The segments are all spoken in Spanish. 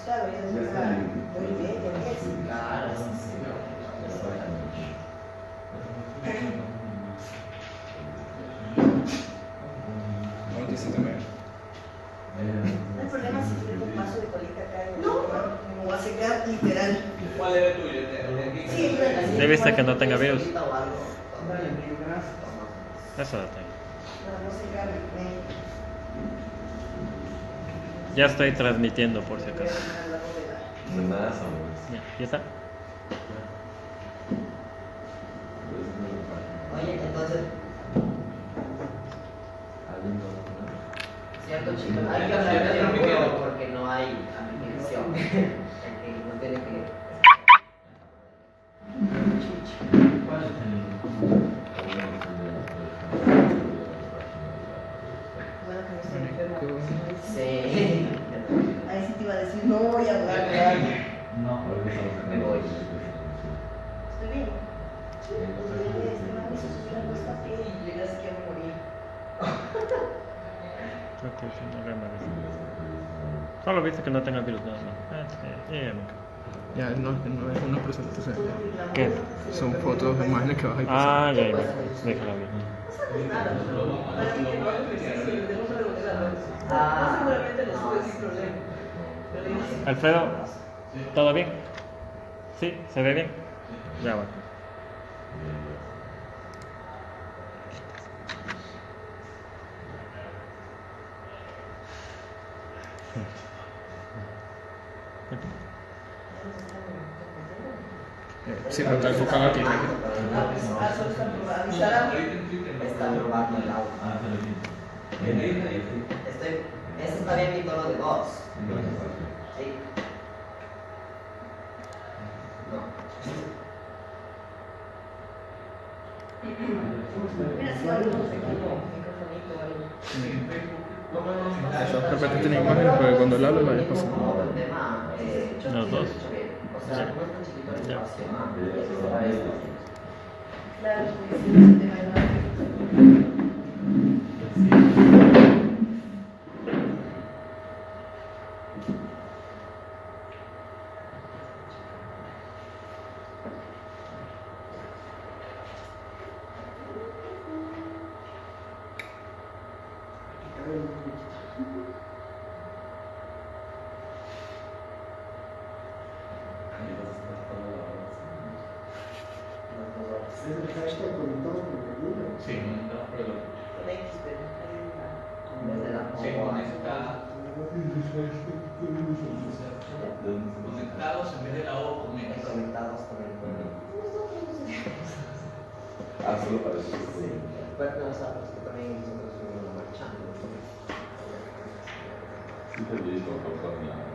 claro, ya está muy bien, ya es. Claro, sí, sí. No hay problema si tengo un vaso de colita acá. No, me voy a secar literal. ¿Cuál era el tuyo? Sí, pero ¿Ya viste que no tenga virus? Eso Eso lo tengo. no secar. Ya estoy transmitiendo por si acaso. Ya, ¿ya está? Oye, entonces, cierto chico, hay que hablar de juego porque no hay aplicación. Hay que, no tiene que. Bueno, que no estoy enfermo. Sí. Ahí sí te iba a decir, no voy a hablar, ¿verdad? Me voy. Estoy bien. Sí, este man me hizo subir a costa pie y llegas que ya me moría. Creo que sí, no le merece. Solo viste que no tenga virus, nada más. Ya, no es una presentación. ¿Qué? Son fotos de imágenes que vas a ir Ah, ya, ya. Déjala bien. No sabes nada. Para mí que no hago ejercicio, le tengo que revolver la ropa. Seguramente lo sube sin problema. Pero yo sí. Alfredo, ¿todo bien? ¿Sí? ¿Se ve bien? Ya, bueno. Sí, pero está enfocado aquí. Solo está avisada. Está probando el audio. Este está bien mi tono de voz. Sí. No. Mira, si algunos aquí microfonito o algo. Eso, de repente tiene imágenes, pero cuando él habla la vez pasada. Los dos. O sea, no es tan chiquito el espacio. Claro, pues sí, ese tema de la- Sí, no, pero con X, pero ahí va. Desde la sí, con ese está conectados en vez de la O con X. conectados con el pueblo. Solo para eso. Sí. Pero nosotros que también nosotros fuimos marchando. Sí, te vi con las fotos.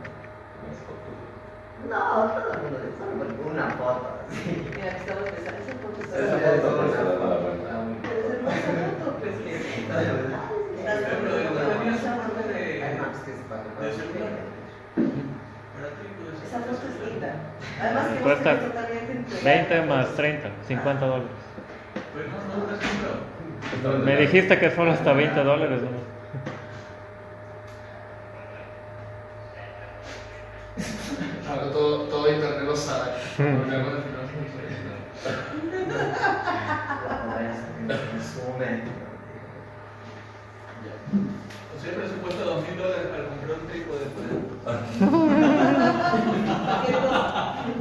No, todo el mundo de solo una foto. Sí. Mira, que estamos pensando, esa foto está Esa foto no se da nada bueno. Pero es hermosa foto, pues que estás Pero de con esa foto de Hay más que se para que puedan celular. ver. Para ti, pues, esa foto es linda. Además que Cuesta no totalmente entregada. 20 más 30, $50. pues no estás comprado. Me dijiste que solo hasta $20, ¿no? Ahora todo internet lo sabe. La pobreza, resumen. O sea, el presupuesto de $2,000 para comprar un trípode después.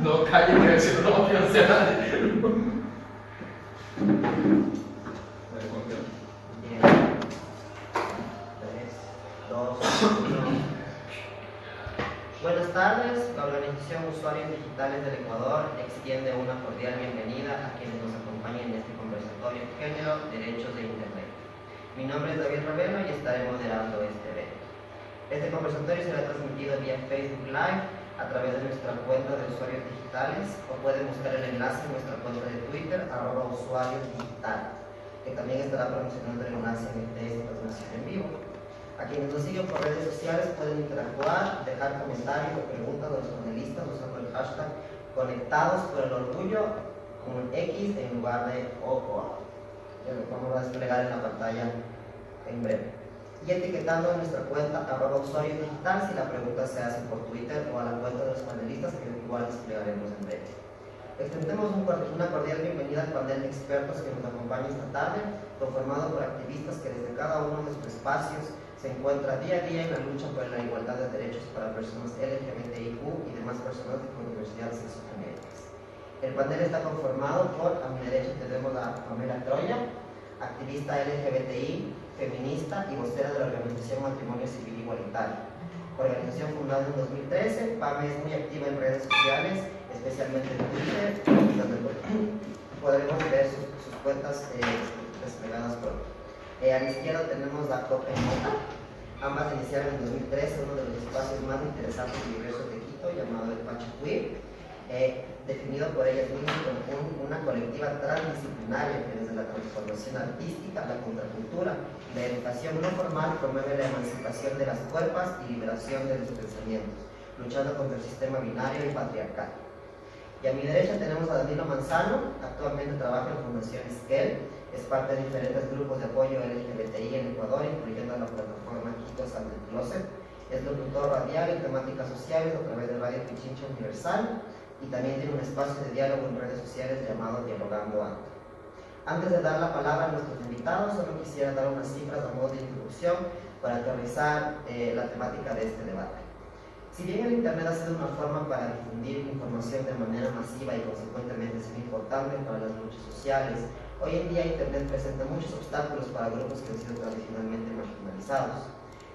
No calle que decir no, o sea. Bien. 3, 2, 1. Buenas tardes, la Organización Usuarios Digitales del Ecuador extiende una cordial bienvenida a quienes nos acompañan en este conversatorio Género, Derechos de Internet. Mi nombre es David Ravelo y estaré moderando este evento. Este conversatorio será transmitido vía Facebook Live a través de nuestra cuenta de usuarios digitales o pueden buscar el enlace en nuestra cuenta de Twitter, @usuariosdigital, que también estará promocionando el enlace de esta transmisión en vivo. A quienes nos siguen por redes sociales pueden interactuar, dejar comentarios o preguntas a los panelistas usando el hashtag conectados por el orgullo con un X en lugar de O o A. Ya lo vamos a desplegar en la pantalla en breve. y etiquetando en nuestra cuenta @usuario digital si la pregunta se hace por Twitter o a la cuenta de los panelistas que igual desplegaremos en breve. Extendemos una cordial bienvenida al panel de expertos que nos acompaña esta tarde, conformado por activistas que desde cada uno de sus espacios se encuentra día a día en la lucha por la igualdad de derechos para personas LGBTIQ y demás personas con diversidades sexogenéricas. El panel está conformado por, a mi derecha tenemos a Pamela Troya, activista LGBTI, feminista y vocera de la organización Matrimonio Civil Igualitario. Organización fundada en 2013, PAME es muy activa en redes sociales, especialmente en Twitter, donde podremos ver sus cuentas desplegadas por. A la izquierda tenemos la Copa en Mota. Ambas iniciaron en 2013 uno de los espacios más interesantes y diversos de Quito, llamado el Pacha Queer, definido por ellas mismas como una colectiva transdisciplinaria que desde la transformación artística, la contracultura y la educación no formal promueve la emancipación de las cuerpas y liberación de los pensamientos, luchando contra el sistema binario y patriarcal. Y a mi derecha tenemos a Danilo Manzano, actualmente trabaja en Fundación Esquel, es parte de diferentes grupos de apoyo LGBTI en Ecuador, incluyendo la plataforma Quito Sal del Closet. Es locutor radial en temáticas sociales a través de Radio Pichincha Universal y también tiene un espacio de diálogo en redes sociales llamado Dialogando Arte. Antes de dar la palabra a nuestros invitados, solo quisiera dar unas cifras a modo de introducción para aterrizar la temática de este debate. Si bien el Internet ha sido una forma para difundir información de manera masiva y consecuentemente es muy importante para las luchas sociales, hoy en día Internet presenta muchos obstáculos para grupos que han sido tradicionalmente marginalizados.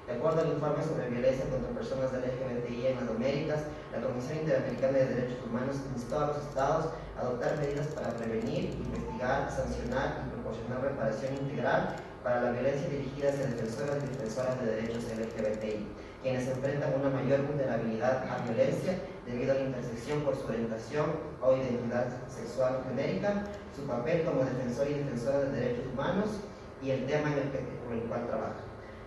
De acuerdo al informe sobre violencia contra personas LGBTI en las Américas, la Comisión Interamericana de Derechos Humanos instó a los estados a adoptar medidas para prevenir, investigar, sancionar y proporcionar reparación integral para la violencia dirigida hacia defensoras y defensoras de derechos LGBTI, quienes enfrentan una mayor vulnerabilidad a violencia debido a la intersección por su orientación o identidad sexual o genérica, su papel como defensor y defensora de derechos humanos y el tema en el cual trabaja.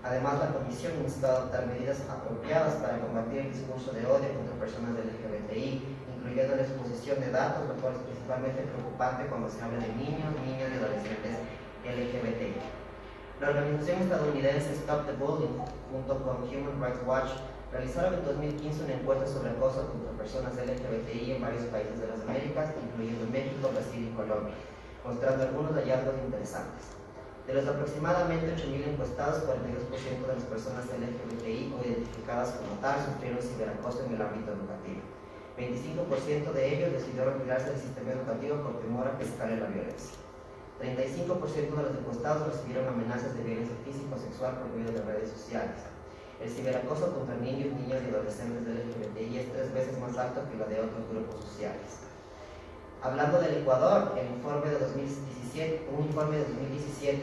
Además, la Comisión instó a adoptar medidas apropiadas para combatir el discurso de odio contra personas LGBTI, incluyendo la exposición de datos, lo cual es principalmente preocupante cuando se habla de niños, niñas y adolescentes LGBTI. La organización estadounidense Stop the Bullying, junto con Human Rights Watch, realizaron en 2015 una encuesta sobre acoso contra personas LGBTI en varios países de las Américas, incluyendo México, Brasil y Colombia, mostrando algunos hallazgos interesantes. De los aproximadamente 8.000 encuestados, 42% de las personas LGBTI o identificadas como tal sufrieron ciberacoso en el ámbito educativo. 25% de ellos decidió retirarse del sistema educativo por temor a que escale la violencia. 35% de los encuestados recibieron amenazas de violencia física o sexual por medio de redes sociales. El ciberacoso contra niños, niñas y adolescentes LGBTI es 3 veces más alto que la de otros grupos sociales. Hablando del Ecuador, un informe de 2017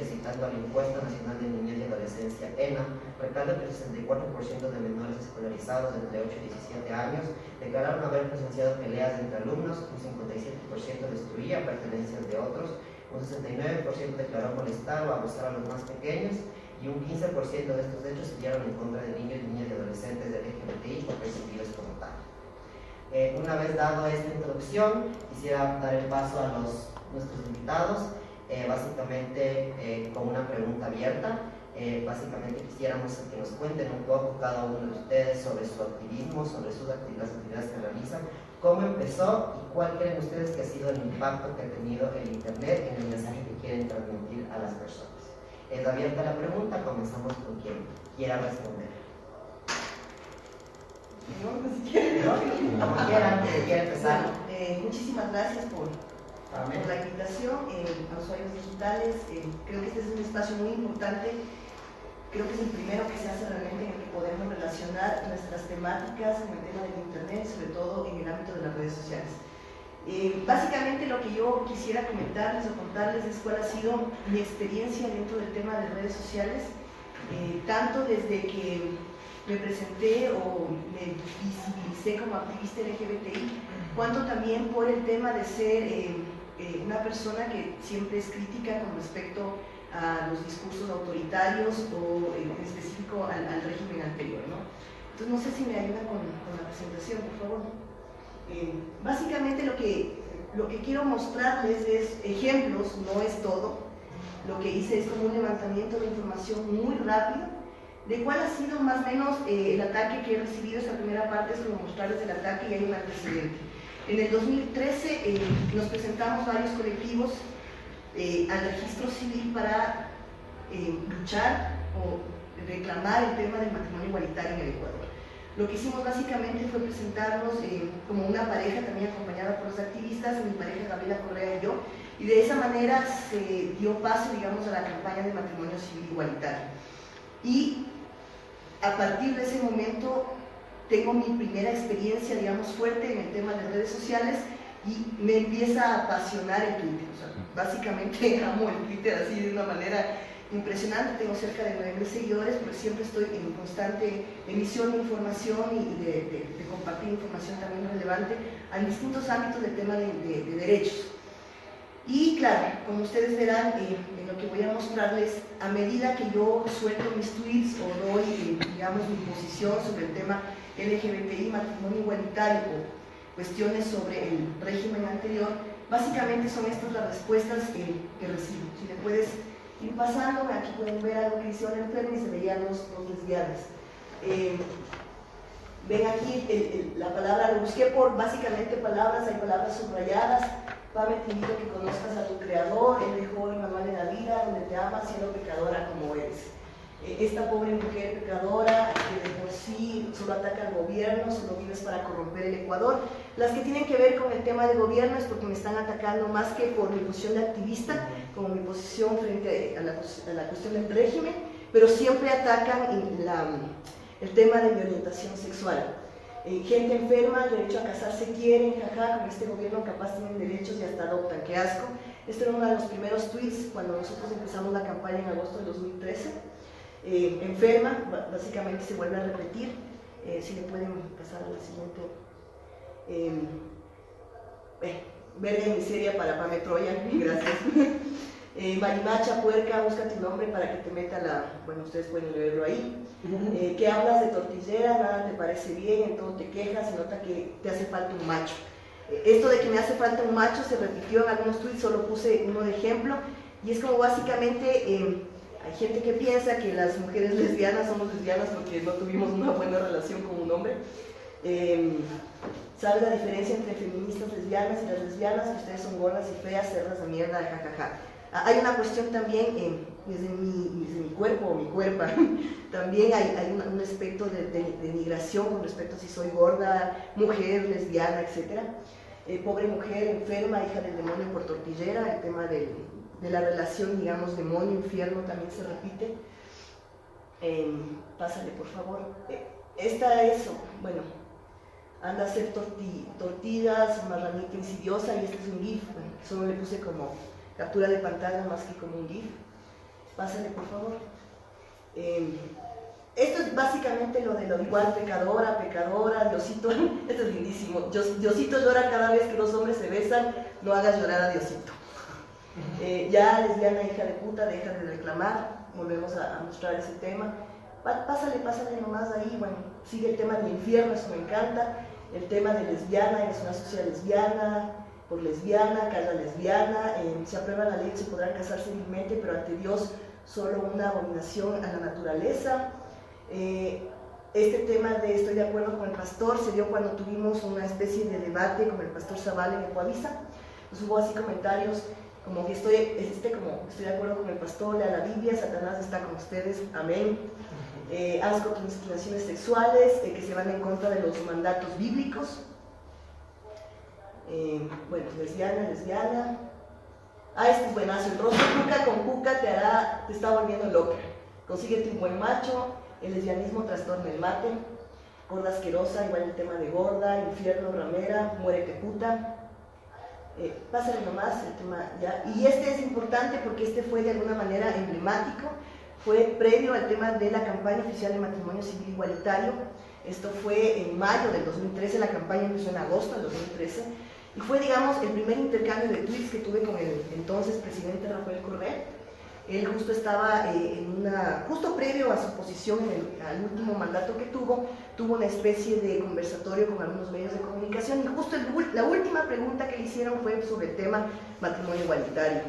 citando a la Encuesta Nacional de Niñez y Adolescencia, ENA, recalca que el 64% de menores escolarizados de entre 8 y 17 años declararon haber presenciado peleas entre alumnos, un 57% destruía pertenencias de otros, un 69% declaró molestar o abusar a los más pequeños y un 15% de estos hechos se dieron en contra de niños, niñas y adolescentes de LGBTI o percibidos como tal. Una vez dado esta introducción, quisiera dar el paso a nuestros invitados, básicamente con una pregunta abierta. Básicamente quisiéramos que nos cuenten un poco cada uno de ustedes sobre su activismo, sobre las actividades que realizan, cómo empezó y cuál creen ustedes que ha sido el impacto que ha tenido el Internet en el mensaje que quieren transmitir a las personas. Es abierta la pregunta, comenzamos con quien quiera responder. Como quieran, quiera empezar. Muchísimas gracias por la invitación a usuarios digitales. Creo que este es un espacio muy importante. Creo que es el primero que se hace realmente en el que podemos relacionar nuestras temáticas en el tema del Internet, sobre todo en el ámbito de las redes sociales. Básicamente lo que yo quisiera comentarles o contarles es cuál ha sido mi experiencia dentro del tema de redes sociales, tanto desde que me presenté o me visibilicé como activista LGBTI, cuanto también por el tema de ser una persona que siempre es crítica con respecto a los discursos autoritarios o en específico al régimen anterior, ¿no? Entonces no sé si me ayudan con la presentación, por favor. Básicamente lo que quiero mostrarles es ejemplos, no es todo. Lo que hice es como un levantamiento de información muy rápido de cuál ha sido más o menos el ataque que he recibido. Esta primera parte es como mostrarles el ataque y hay un antecedente. En el 2013 nos presentamos varios colectivos al registro civil para luchar o reclamar el tema del matrimonio igualitario en el Ecuador. Lo que hicimos básicamente fue presentarnos como una pareja también acompañada por los activistas, mi pareja Gabriela Correa y yo, y de esa manera se dio paso, digamos, a la campaña de matrimonio civil igualitario. Y a partir de ese momento tengo mi primera experiencia, digamos, fuerte en el tema de redes sociales y me empieza a apasionar el Twitter. O sea, básicamente amo el Twitter así de una manera impresionante. Tengo cerca de 9.000 seguidores, pero siempre estoy en constante emisión de información y de compartir información también relevante en distintos ámbitos del tema de derechos. Y claro, como ustedes verán en lo que voy a mostrarles, a medida que yo suelto mis tweets o doy, digamos, mi posición sobre el tema LGBTI, matrimonio igualitario o cuestiones sobre el régimen anterior, básicamente son estas las respuestas que recibo. Si le puedes ir pasando, aquí pueden ver algo que dice Hola Enferma y se veían dos lesbianas. Ven aquí la palabra, lo busqué por básicamente palabras, hay palabras subrayadas. Pame, te invito a que conozcas a tu creador, él dejó el manual de la vida, donde te amas siendo pecadora como eres. Esta pobre mujer pecadora que de por sí solo ataca al gobierno, solo vives para corromper el Ecuador. Las que tienen que ver con el tema de gobierno es porque me están atacando más que por mi posición de activista, como mi posición frente a la cuestión del régimen, pero siempre atacan el tema de mi orientación sexual. Gente enferma, el derecho a casarse quieren, jaja, con este gobierno capaz tienen derechos y hasta adoptan, qué asco. Este era uno de los primeros tweets cuando nosotros empezamos la campaña en agosto de 2013. Enferma, básicamente se vuelve a repetir. Si le pueden pasar a la siguiente. Verga y miseria para Pame Troya, gracias. Marimacha, puerca, busca tu nombre para que te meta bueno, ustedes pueden leerlo ahí. Que hablas de tortillera, nada te parece bien, en todo te quejas, se nota que te hace falta un macho. Esto de que me hace falta un macho se repitió en algunos tweets, solo puse uno de ejemplo, y es como básicamente hay gente que piensa que las mujeres lesbianas somos lesbianas porque no tuvimos una buena relación con un hombre. ¿Sabe la diferencia entre feministas lesbianas y las lesbianas? Que ustedes son gordas y feas, cerdas de mierda, jajaja. Hay una cuestión también desde mi cuerpo o mi cuerpo, también hay un aspecto de migración con respecto a si soy gorda, mujer, lesbiana, etc. Pobre mujer, enferma, hija del demonio por tortillera, el tema de la relación, digamos, demonio-infierno también se repite. Pásale, por favor. Esta es, bueno, anda a hacer tortillas, marranita insidiosa, y este es un GIF, bueno, solo le puse como captura de pantalla más que como un GIF. Pásale, por favor. Esto es básicamente lo de lo igual, pecadora, Diosito. Esto es lindísimo. Diosito llora cada vez que dos hombres se besan, no hagas llorar a Diosito. Ya lesbiana, hija de puta, deja de reclamar. Volvemos a mostrar ese tema. Pásale nomás ahí. Bueno, sigue el tema del infierno, eso me encanta. El tema de lesbiana, eres una sociedad lesbiana, por lesbiana, calla lesbiana, se aprueba la ley, se podrán casar civilmente, pero ante Dios solo una abominación a la naturaleza. Este tema de estoy de acuerdo con el pastor se dio cuando tuvimos una especie de debate con el pastor Zavala en Ecuavisa. Pues hubo así comentarios como que estoy de acuerdo con el pastor, lea la Biblia, Satanás está con ustedes, amén. Asco con inclinaciones sexuales, que se van en contra de los mandatos bíblicos. Bueno, lesbiana. Este es buenazo, el rostro cuca con cuca te está volviendo loca. Consíguete un buen macho, el lesbianismo trastorna el mate, gorda asquerosa, igual el tema de gorda, infierno, ramera, muérete puta. Pásale nomás el tema ya. Y este es importante porque este fue de alguna manera emblemático, fue previo al tema de la campaña oficial de matrimonio civil igualitario. Esto fue en mayo del 2013, la campaña empezó en agosto del 2013. Y fue, digamos, el primer intercambio de tweets que tuve con el entonces presidente Rafael Correa. Él justo estaba justo previo a su posición al último mandato que tuvo una especie de conversatorio con algunos medios de comunicación y justo la última pregunta que le hicieron fue sobre el tema matrimonio igualitario.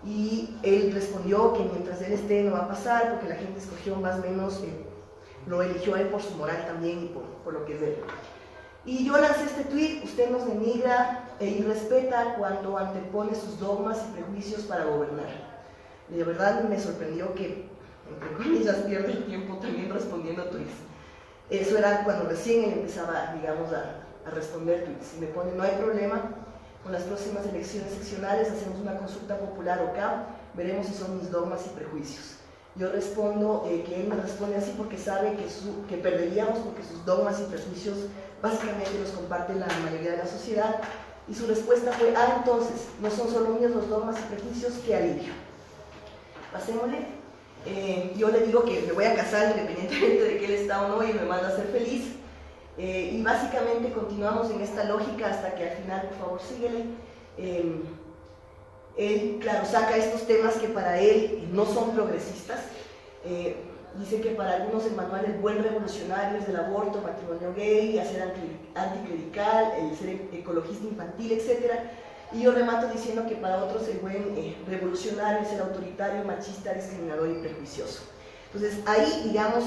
y él respondió que mientras él esté no va a pasar, porque la gente escogió más o menos, lo eligió a él por su moral también y por lo que es de él. Y yo lancé este tweet: usted nos denigra e irrespeta cuando antepone sus dogmas y prejuicios para gobernar. Y de verdad me sorprendió que, entre comillas, pierde el tiempo también respondiendo tweets. Eso era cuando recién él empezaba, digamos, a responder tweets. Y me pone: no hay problema, con las próximas elecciones seccionales hacemos una consulta popular o CAP, veremos si son mis dogmas y prejuicios. Yo respondo que él me responde así porque sabe que perderíamos, porque sus dogmas y prejuicios básicamente los comparte la mayoría de la sociedad, y su respuesta fue: entonces, no son solo míos los dogmas y prejuicios, qué alivio. Pasémosle. Yo le digo que me voy a casar independientemente de que él está o no y me manda a ser feliz, y básicamente continuamos en esta lógica hasta que al final, por favor, síguele. Él, claro, saca estos temas que para él no son progresistas. Dice que para algunos el manual del buen revolucionario es el aborto, matrimonio gay, hacer anticlerical, el ser ecologista infantil, etc. Y yo remato diciendo que para otros el buen revolucionario es el autoritario, machista, discriminador y prejuicioso. Entonces ahí, digamos,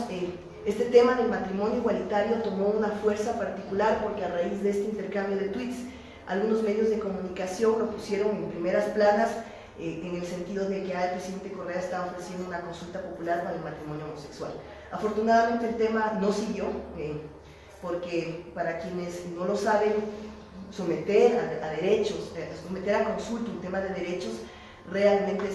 este tema del matrimonio igualitario tomó una fuerza particular porque a raíz de este intercambio de tweets, algunos medios de comunicación lo pusieron en primeras planas, en el sentido de que el presidente Correa estaba ofreciendo una consulta popular para el matrimonio homosexual. Afortunadamente el tema no siguió, porque para quienes no lo saben, someter a consulta un tema de derechos realmente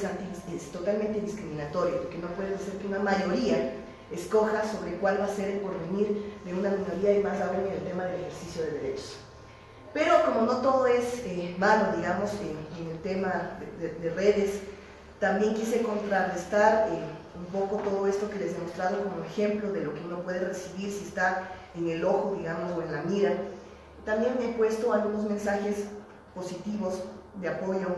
es totalmente discriminatorio, porque no puede ser que una mayoría escoja sobre cuál va a ser el porvenir de una minoría, y más aún en el tema del ejercicio de derechos. Pero como no todo es malo, digamos, en el tema de redes, también quise contrarrestar un poco todo esto que les he mostrado como ejemplo de lo que uno puede recibir si está en el ojo, digamos, o en la mira. También he puesto algunos mensajes positivos de apoyo.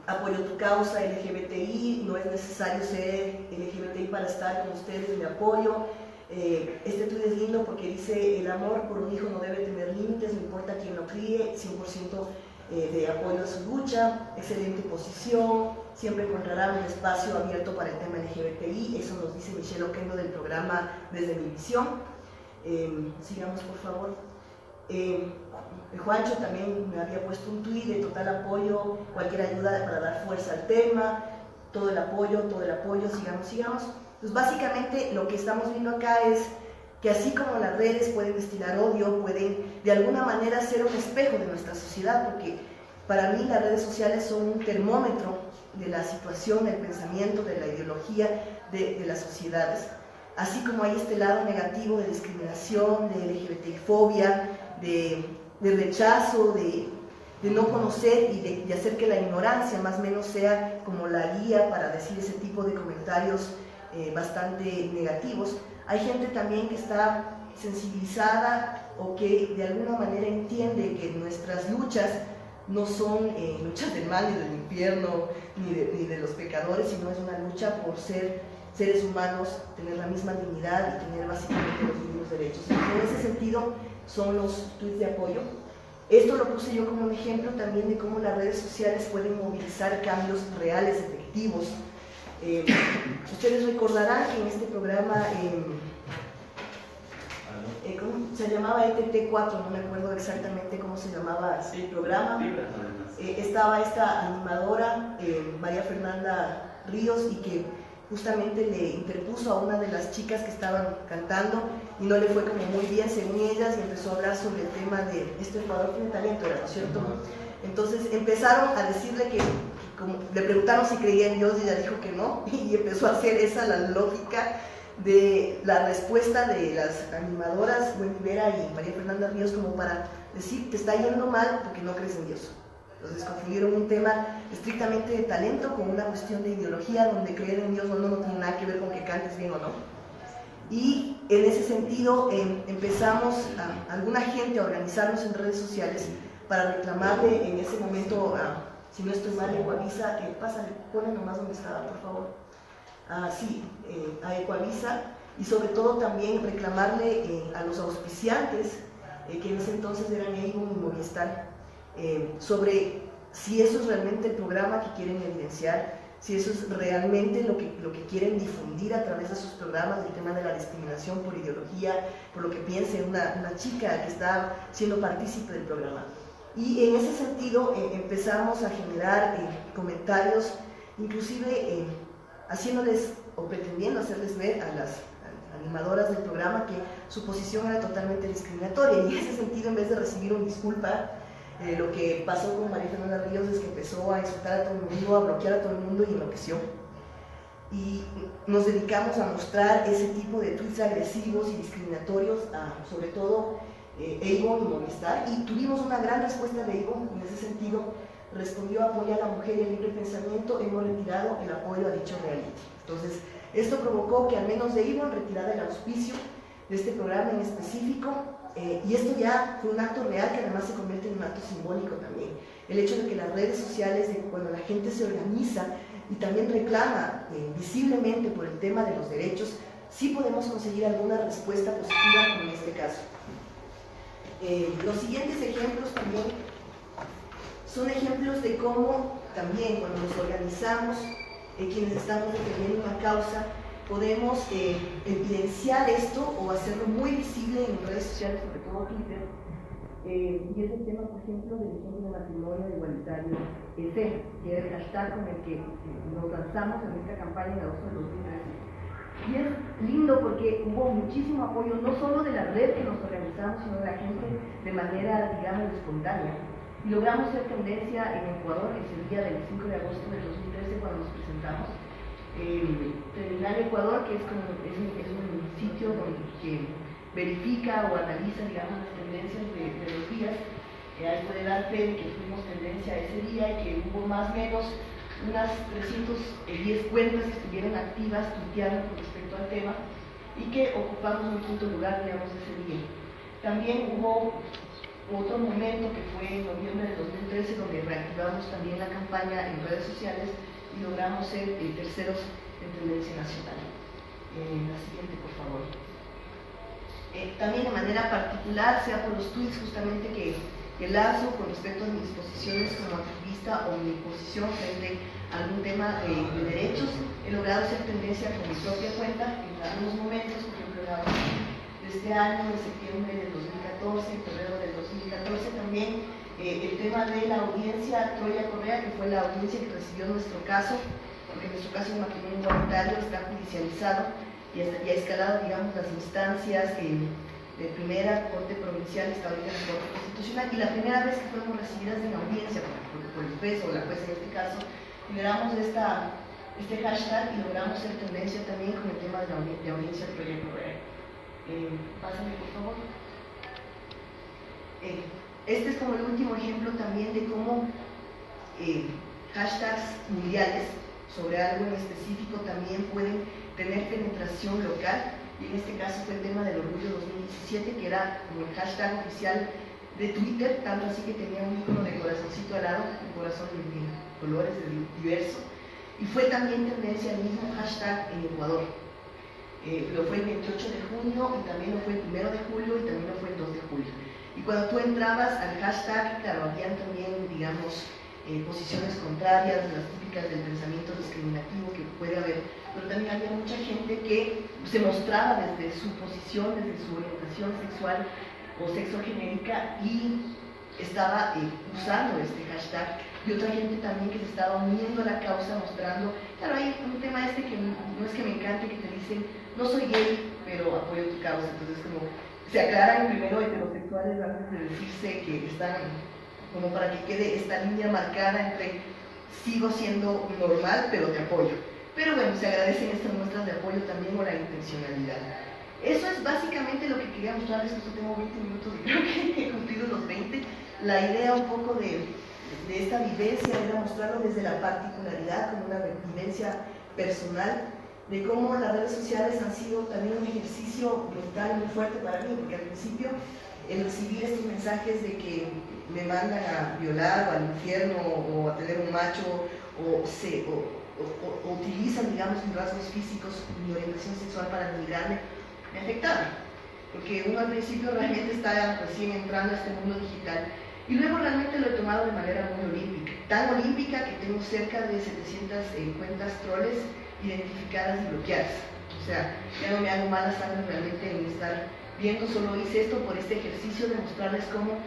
Apoyo tu causa LGBTI, no es necesario ser LGBTI para estar con ustedes, me apoyo. Este tuit es lindo porque dice: el amor por un hijo no debe tener límites, no importa quién lo críe, 100% de apoyo a su lucha, excelente posición, siempre encontrará un espacio abierto para el tema LGBTI, eso nos dice Michelle Oquendo del programa Desde mi Visión. Sigamos, por favor. Juancho también me había puesto un tuit de total apoyo, cualquier ayuda para dar fuerza al tema, todo el apoyo, sigamos. Entonces básicamente lo que estamos viendo acá es que así como las redes pueden destilar odio, pueden de alguna manera ser un espejo de nuestra sociedad, porque para mí las redes sociales son un termómetro de la situación, del pensamiento, de la ideología de las sociedades. Así como hay este lado negativo de discriminación, de LGBTI-fobia, de rechazo, de no conocer y de hacer que la ignorancia más o menos sea como la guía para decir ese tipo de comentarios bastante negativos. Hay gente también que está sensibilizada o que de alguna manera entiende que nuestras luchas no son luchas del mal ni del infierno ni de los pecadores, sino es una lucha por ser seres humanos, tener la misma dignidad y tener básicamente los mismos derechos. En ese sentido son los tweets de apoyo. Esto lo puse yo como un ejemplo también de cómo las redes sociales pueden movilizar cambios reales, efectivos. Ustedes recordarán que en este programa, ¿cómo se llamaba? ETT4, no me acuerdo exactamente cómo se llamaba el programa. Estaba esta animadora, María Fernanda Ríos, y que justamente le interpuso a una de las chicas que estaban cantando y no le fue como muy bien según ellas, y empezó a hablar sobre el tema de este jugador tiene talento, ¿no es cierto? Entonces empezaron a decirle que como le preguntaron si creía en Dios y ella dijo que no, y empezó a hacer esa la lógica de la respuesta de las animadoras Wendy Vera y María Fernanda Ríos, como para decir te está yendo mal porque no crees en Dios. Entonces confundieron un tema estrictamente de talento con una cuestión de ideología, donde creer en Dios no tiene nada que ver con que cantes bien o no. Y en ese sentido empezamos alguna gente a organizarnos en redes sociales para reclamarle en ese momento, si no estoy mal, Ecuavisa, que pasa, pone nomás donde estaba, por favor. A Ecuavisa, y sobre todo también reclamarle a los auspiciantes, que en ese entonces eran Avon y Movistar, sobre si eso es realmente el programa que quieren evidenciar, si eso es realmente lo que quieren difundir a través de sus programas, el tema de la discriminación por ideología, por lo que piense una chica que está siendo partícipe del programa. Y en ese sentido empezamos a generar comentarios, inclusive haciéndoles o pretendiendo hacerles ver a las animadoras del programa que su posición era totalmente discriminatoria, y en ese sentido, en vez de recibir una disculpa, lo que pasó con María Fernanda Ríos es que empezó a insultar a todo el mundo, a bloquear a todo el mundo y enloqueció. Y nos dedicamos a mostrar ese tipo de tweets agresivos y discriminatorios a, sobre todo, Avon y Movistar, y tuvimos una gran respuesta de Avon. En ese sentido, respondió a apoyar a la mujer y el libre pensamiento. Hemos retirado el apoyo a dicho reality. Entonces, esto provocó que al menos de Avon retirara el auspicio de este programa en específico, y esto ya fue un acto real que además se convierte en un acto simbólico también. El hecho de que las redes sociales, de cuando la gente se organiza y también reclama visiblemente por el tema de los derechos, sí podemos conseguir alguna respuesta positiva como en este caso. Los siguientes ejemplos también son ejemplos de cómo también cuando nos organizamos, quienes estamos defendiendo una causa, podemos evidenciar esto o hacerlo muy visible en redes sociales, sobre todo Twitter. Y es el tema, por ejemplo, del ejemplo de matrimonio igualitario EC, que era el hashtag con el que nos lanzamos en esta campaña en agosto de 2013. Y es lindo porque hubo muchísimo apoyo, no solo de la red que nos organizamos, sino de la gente de manera, digamos, espontánea. Y logramos ser tendencia en Ecuador ese día del 5 de agosto del 2013 cuando nos presentamos. Terminal Ecuador, que es un sitio que verifica o analiza, digamos, las tendencias de los días. Ahí puede dar fe de que fuimos tendencia ese día y que hubo más o menos unas 310 cuentas que estuvieron activas tuiteando con respecto al tema y que ocupamos un quinto lugar, digamos, ese día. También hubo otro momento que fue en noviembre de 2013 donde reactivamos también la campaña en redes sociales y logramos ser terceros en tendencia nacional. La siguiente, por favor. También de manera particular, sea por los tweets justamente que lanzo con respecto a mis posiciones como activista o mi posición frente a algún tema de derechos, he logrado ser tendencia con mi propia cuenta en algunos momentos, por ejemplo, de este año, de septiembre del 2014, febrero del 2014 también. El tema de la audiencia Troya Correa, que fue la audiencia que recibió nuestro caso, porque nuestro caso de matrimonio igualitario está judicializado y ha escalado, digamos, las instancias de primera corte provincial, está ahorita en la corte constitucional, y la primera vez que fuimos recibidas en audiencia por el juez o la jueza en este caso, generamos este hashtag y logramos ser tendencia también con el tema de audiencia Troya Correa. Pásame, por favor. Este es como el último ejemplo también de cómo hashtags mundiales sobre algo en específico también pueden tener penetración local, y en este caso fue el tema del orgullo 2017, que era como el hashtag oficial de Twitter, tanto así que tenía un icono de corazoncito al lado, un corazón de colores diversos, y fue también tendencia el mismo hashtag en Ecuador. Lo fue el 28 de junio y también lo fue el 1 de julio y también lo fue el 2 de julio. Y cuando tú entrabas al hashtag, claro, habían también, digamos, posiciones contrarias, las típicas del pensamiento discriminativo que puede haber, pero también había mucha gente que se mostraba desde su posición, desde su orientación sexual o sexogenérica y estaba usando este hashtag, y otra gente también que se estaba uniendo a la causa mostrando, claro, hay un tema que no es que me encante, que te dicen, no soy gay, pero apoyo tu causa, entonces como se aclaran primero heterosexuales antes de decirse que están, como para que quede esta línea marcada entre sigo siendo normal, pero te apoyo. Pero bueno, se agradecen estas muestras de apoyo también por la intencionalidad. Eso es básicamente lo que quería mostrarles. Justo tengo 20 minutos y creo que he cumplido los 20. La idea un poco de esta vivencia era mostrarlo desde la particularidad, como una vivencia personal, de cómo las redes sociales han sido también un ejercicio mental muy fuerte para mí, porque al principio el recibir estos mensajes de que me mandan a violar o al infierno o a tener un macho o utilizan, digamos, mis rasgos físicos, mi orientación sexual para denigrarme, me afectaba, porque uno al principio realmente está recién entrando a este mundo digital Y luego realmente lo he tomado de manera muy olímpica, tan olímpica que tengo cerca de 700 cuentas troles identificadas y bloqueadas. O sea, ya no me hago mala sangre realmente en estar viendo, solo hice esto por este ejercicio de mostrarles cómo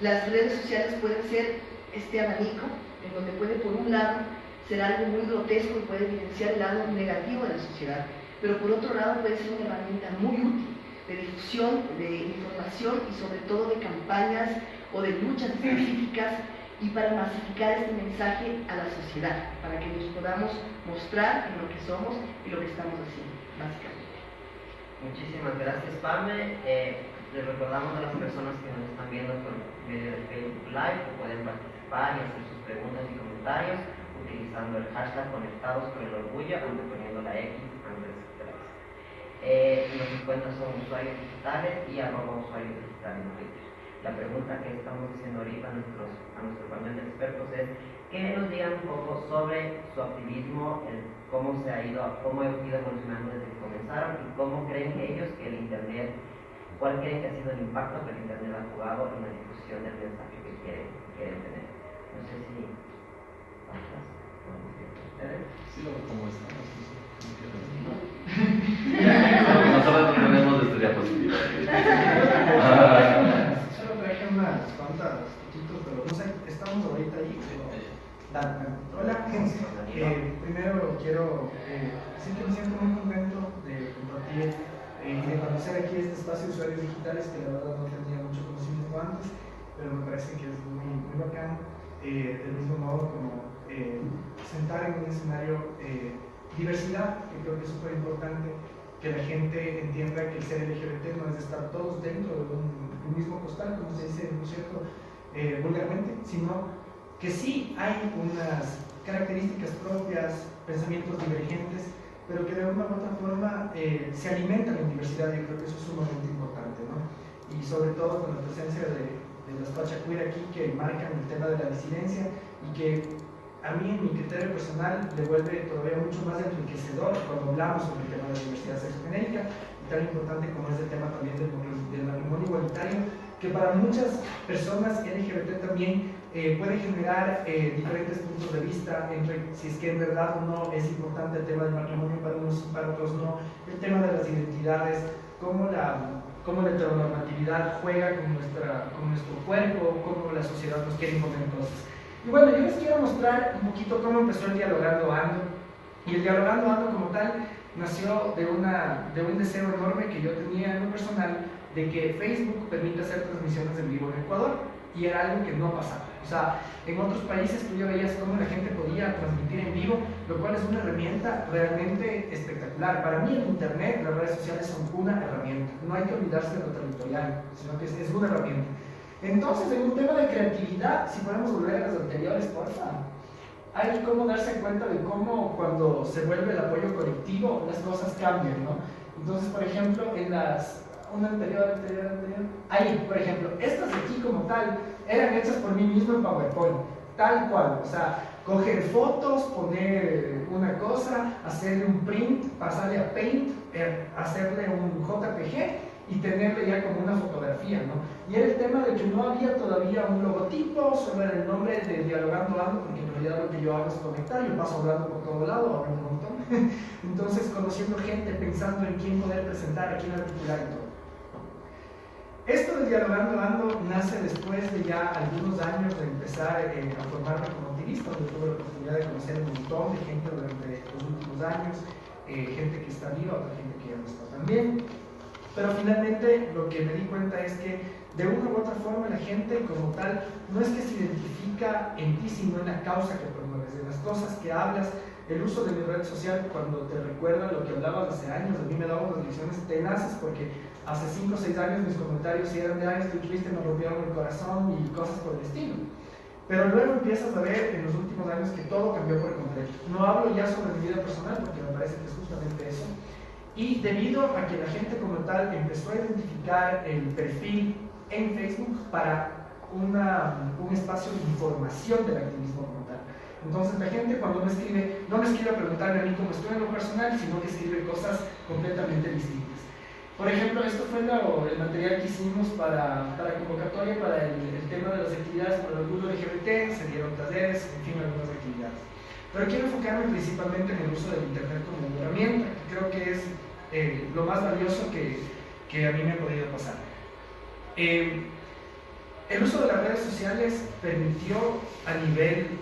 las redes sociales pueden ser este abanico, en donde puede por un lado ser algo muy grotesco y puede evidenciar el lado negativo de la sociedad, pero por otro lado puede ser una herramienta muy útil de difusión, de información y sobre todo de campañas o de luchas específicas y para masificar este mensaje a la sociedad, para que nos podamos mostrar en lo que somos y lo que estamos haciendo, básicamente. Muchísimas gracias, Pame. Les recordamos a las personas que nos están viendo por medio de Facebook Live que pueden participar y hacer sus preguntas y comentarios utilizando el hashtag Conectados con el Orgullo, poniendo la X antes de la S. Nuestras cuentas son usuarios digitales y @usuarios digitales en Twitter. La pregunta que estamos haciendo ahorita a nuestro panel de expertos es que nos digan un poco sobre su activismo, cómo ha ido evolucionando desde que comenzaron y cómo creen ellos que el Internet, cuál creen que ha sido el impacto que el Internet ha jugado en la difusión del mensaje que quieren tener. No sé si ustedes. Sí, como estamos. Nosotros no tenemos desde diapositivas. Solo traje unas cuantas fotitos, pero no sé, estamos ahorita ahí. Hola, primero quiero decir que me siento muy contento de compartir y de conocer aquí este espacio de usuarios digitales que la verdad no tenía mucho conocimiento antes, pero me parece que es muy bacán, del mismo modo como sentar en un escenario diversidad, que creo que es súper importante, que la gente entienda que el ser LGBT no es estar todos dentro de un mismo costal, como se dice, ¿no es cierto?, vulgarmente, sino que sí hay unas características propias, pensamientos divergentes, pero que de una u otra forma se alimentan en diversidad, y creo que eso es sumamente importante, ¿no? Y sobre todo con la presencia de las Pachacuira aquí, que marcan el tema de la disidencia y que a mí, en mi criterio personal, le vuelve todavía mucho más enriquecedor cuando hablamos sobre el tema de la diversidad sexogenérica, y tan importante como es el tema también del matrimonio igualitario, que para muchas personas LGBT también puede generar diferentes puntos de vista entre si es que en verdad o no es importante el tema del matrimonio para unos y para otros no, el tema de las identidades, cómo la heteronormatividad juega con nuestro cuerpo, cómo la sociedad nos quiere imponer cosas. Y bueno, yo les quiero mostrar un poquito cómo empezó el Dialogando Ando. Y el Dialogando Ando como tal nació de un deseo enorme que yo tenía en lo personal de que Facebook permita hacer transmisiones en vivo en Ecuador, y era algo que no pasaba. O sea, en otros países tú ya veías cómo la gente podía transmitir en vivo, lo cual es una herramienta realmente espectacular. Para mí el Internet, las redes sociales son una herramienta, no hay que olvidarse de lo territorial, sino que es una herramienta. Entonces, en un tema de creatividad, si podemos volver a las anteriores, porfa, hay cómo darse cuenta de cómo cuando se vuelve el apoyo colectivo, las cosas cambian, ¿no? Entonces, por ejemplo, una anterior, ahí, por ejemplo, estas de aquí como tal, eran hechas por mí mismo en PowerPoint, tal cual, o sea, coger fotos, poner una cosa, hacerle un print, pasarle a Paint, hacerle un JPG, y tenerle ya como una fotografía, ¿no? Y era el tema de que no había todavía un logotipo, solo era el nombre de Dialogando Ando, porque en realidad lo que yo hago es conectar, yo paso hablando por todo lado, hablo un montón. Entonces, conociendo gente, pensando en quién poder presentar, a quién articular y todo. Esto de Dialogando Ando nace después de ya algunos años de empezar a formarme como activista, donde tuve la oportunidad de conocer un montón de gente durante los últimos años, gente que está viva, otra gente que ya no está tan bien. Pero finalmente lo que me di cuenta es que de una u otra forma la gente como tal no es que se identifica en ti, sino en la causa que promueves, en las cosas que hablas. El uso de mi red social, cuando te recuerda lo que hablabas hace años, a mí me daban unas lecciones tenaces, porque hace 5 o 6 años mis comentarios eran de estoy triste, me rompieron el corazón y cosas por el estilo. Pero luego empiezas a ver en los últimos años que todo cambió por completo. No hablo ya sobre mi vida personal, porque me parece que es justamente eso. Y debido a que la gente como tal empezó a identificar el perfil en Facebook para un espacio de información del activismo como tal. Entonces la gente cuando me escribe, no me escribe a preguntarme a mí cómo estoy en lo personal, sino que escribe cosas completamente distintas. Por ejemplo, esto fue el material que hicimos para convocatoria para el tema de las actividades por el orgullo LGBT, se dieron talleres, en fin, algunas actividades. Pero quiero enfocarme principalmente en el uso del Internet como herramienta, que creo que es lo más valioso que a mí me ha podido pasar. El uso de las redes sociales permitió a nivel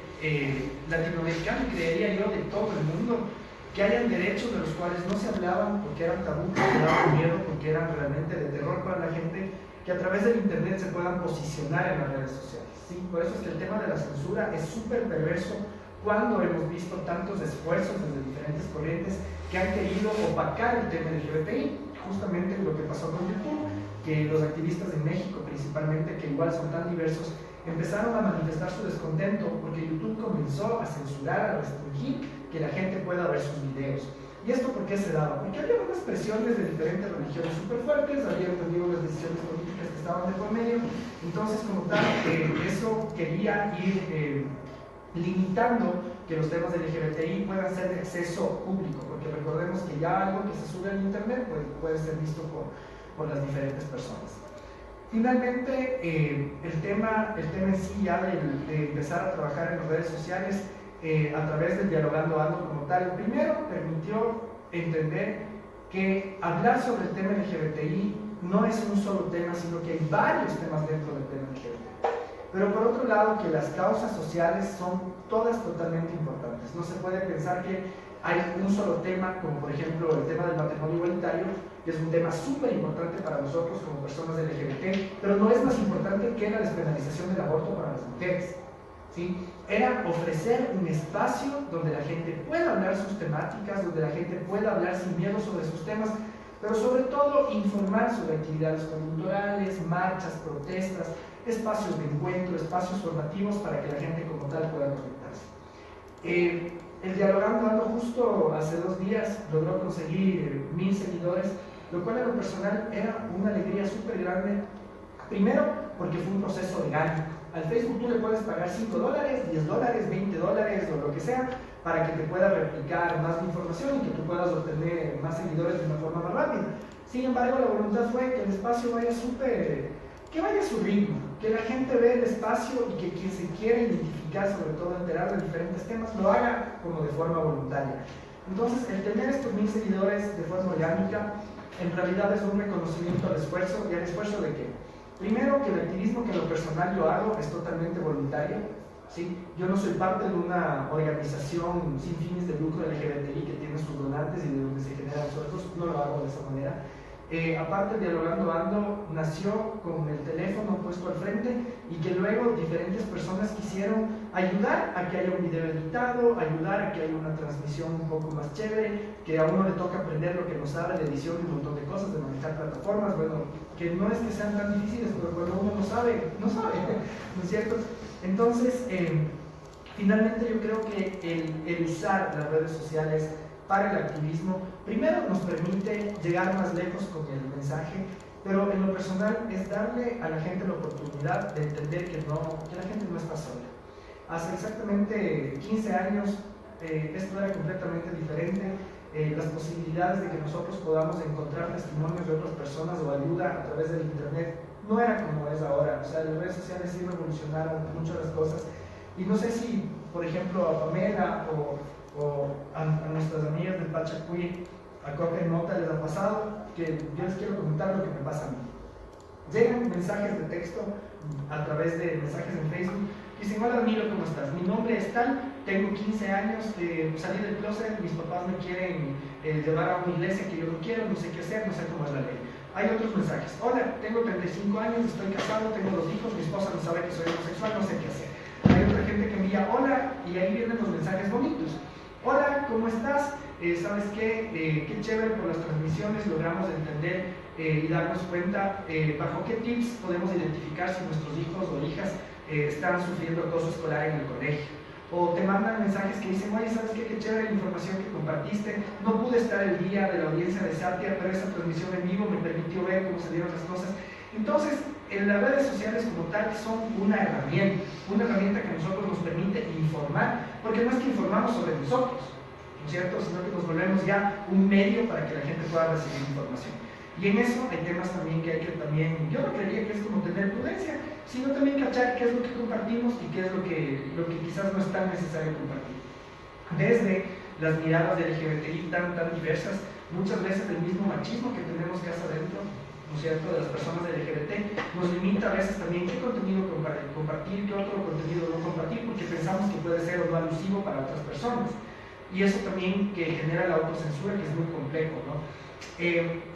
latinoamericano, creería yo, de todo el mundo, que hayan derechos de los cuales no se hablaban porque eran tabú, porque daban miedo, porque eran realmente de terror para la gente, que a través del Internet se puedan posicionar en las redes sociales. ¿Sí? Por eso es que el tema de la censura es súper perverso cuando hemos visto tantos esfuerzos desde diferentes corrientes que han querido opacar el tema LGBTI. Justamente lo que pasó con YouTube, que los activistas de México principalmente, que igual son tan diversos, empezaron a manifestar su descontento porque YouTube comenzó a censurar, a restringir que la gente pueda ver sus videos. ¿Y esto por qué se daba? Porque había unas presiones de diferentes religiones súper fuertes, había también unas decisiones políticas que estaban de por medio, entonces como tal, eso quería ir limitando que los temas del LGBTI puedan ser de acceso público, porque recordemos que ya algo que se sube al internet puede ser visto por las diferentes personas. Finalmente, el tema en sí ya de empezar a trabajar en las redes sociales a través del Dialogando Ando como tal, primero permitió entender que hablar sobre el tema LGBTI no es un solo tema, sino que hay varios temas dentro del tema LGBTI. Pero por otro lado, que las causas sociales son todas totalmente importantes. No se puede pensar que hay un solo tema, como por ejemplo el tema del matrimonio igualitario, que es un tema súper importante para nosotros como personas LGBT, pero no es más importante que la despenalización del aborto para las mujeres. ¿Sí? Era ofrecer un espacio donde la gente pueda hablar sus temáticas, donde la gente pueda hablar sin miedo sobre sus temas, pero sobre todo informar sobre actividades culturales, marchas, protestas, espacios de encuentro, espacios formativos para que la gente como tal pueda conectarse. El Dialogando Ando justo hace 2 días logró conseguir 1000 seguidores, lo cual en lo personal era una alegría súper grande. Primero, porque fue un proceso orgánico. Al Facebook tú le puedes pagar $5, $10, $20 o lo que sea para que te pueda replicar más información y que tú puedas obtener más seguidores de una forma más rápida. Sin embargo, la voluntad fue que el espacio vaya que vaya a su ritmo, que la gente vea el espacio y que quien se quiera identificar, sobre todo enterar de diferentes temas, lo haga como de forma voluntaria. Entonces, el tener estos 1000 seguidores de forma orgánica, en realidad es un reconocimiento al esfuerzo. ¿Y al esfuerzo de qué? Primero, que el activismo que en lo personal yo hago es totalmente voluntario. ¿Sí? Yo no soy parte de una organización sin fines de lucro LGBTI que tiene sus donantes y de donde se generan sueldos, no lo hago de esa manera. Aparte, Dialogando Ando nació con el teléfono puesto al frente y que luego diferentes personas quisieron ayudar a que haya un video editado, ayudar a que haya una transmisión un poco más chévere, que a uno le toca aprender lo que no sabe de edición y un montón de cosas, de manejar plataformas, bueno, que no es que sean tan difíciles, pero cuando uno no sabe, ¿no es cierto? Entonces, finalmente yo creo que el usar las redes sociales para el activismo, primero nos permite llegar más lejos con el mensaje, pero en lo personal es darle a la gente la oportunidad de entender que la gente no está sola. Hace exactamente 15 años esto era completamente diferente. Las posibilidades de que nosotros podamos encontrar testimonios de otras personas o ayuda a través del internet no era como es ahora. O sea, las redes sociales sí revolucionaron muchas las cosas y no sé si, por ejemplo, a Pamela o a nuestras amigas del Pachacuy, a Coca y Nota les ha pasado, que yo les quiero comentar lo que me pasa a mí. Llegan mensajes de texto a través de mensajes en Facebook, dicen: hola Milo, ¿cómo estás? Mi nombre es tal, tengo 15 años, salí del closet, mis papás me quieren llevar a una iglesia que yo no quiero, no sé qué hacer, no sé cómo es la ley. Hay otros mensajes: hola, tengo 35 años, estoy casado, tengo 2 hijos, mi esposa no sabe que soy homosexual, no sé qué hacer. Hay otra gente que envía hola y ahí vienen los mensajes bonitos. Hola, ¿cómo estás? ¿Sabes qué? Qué chévere, por las transmisiones logramos entender y darnos cuenta bajo qué tips podemos identificar si nuestros hijos o hijas están sufriendo acoso escolar en el colegio. O te mandan mensajes que dicen: oye, ¿sabes qué? Qué chévere la información que compartiste. No pude estar el día de la audiencia de Satia, pero esa transmisión en vivo me permitió ver cómo se dieron las cosas. Entonces, las redes sociales como tal son una herramienta que a nosotros nos permite informar, porque no es que informamos sobre nosotros, ¿no es cierto?, sino que nos volvemos ya un medio para que la gente pueda recibir información. Y en eso hay temas también que hay que también, yo no creería que es como tener prudencia, sino también cachar qué es lo que compartimos y qué es lo que quizás no es tan necesario compartir. Desde las miradas de LGBTI tan diversas, muchas veces el mismo machismo que tenemos casa adentro, ¿no es cierto?, de las personas LGBT, nos limita a veces también qué contenido compartir, qué otro contenido no compartir, porque pensamos que puede ser o no alusivo para otras personas. Y eso también que genera la autocensura, que es muy complejo, ¿no?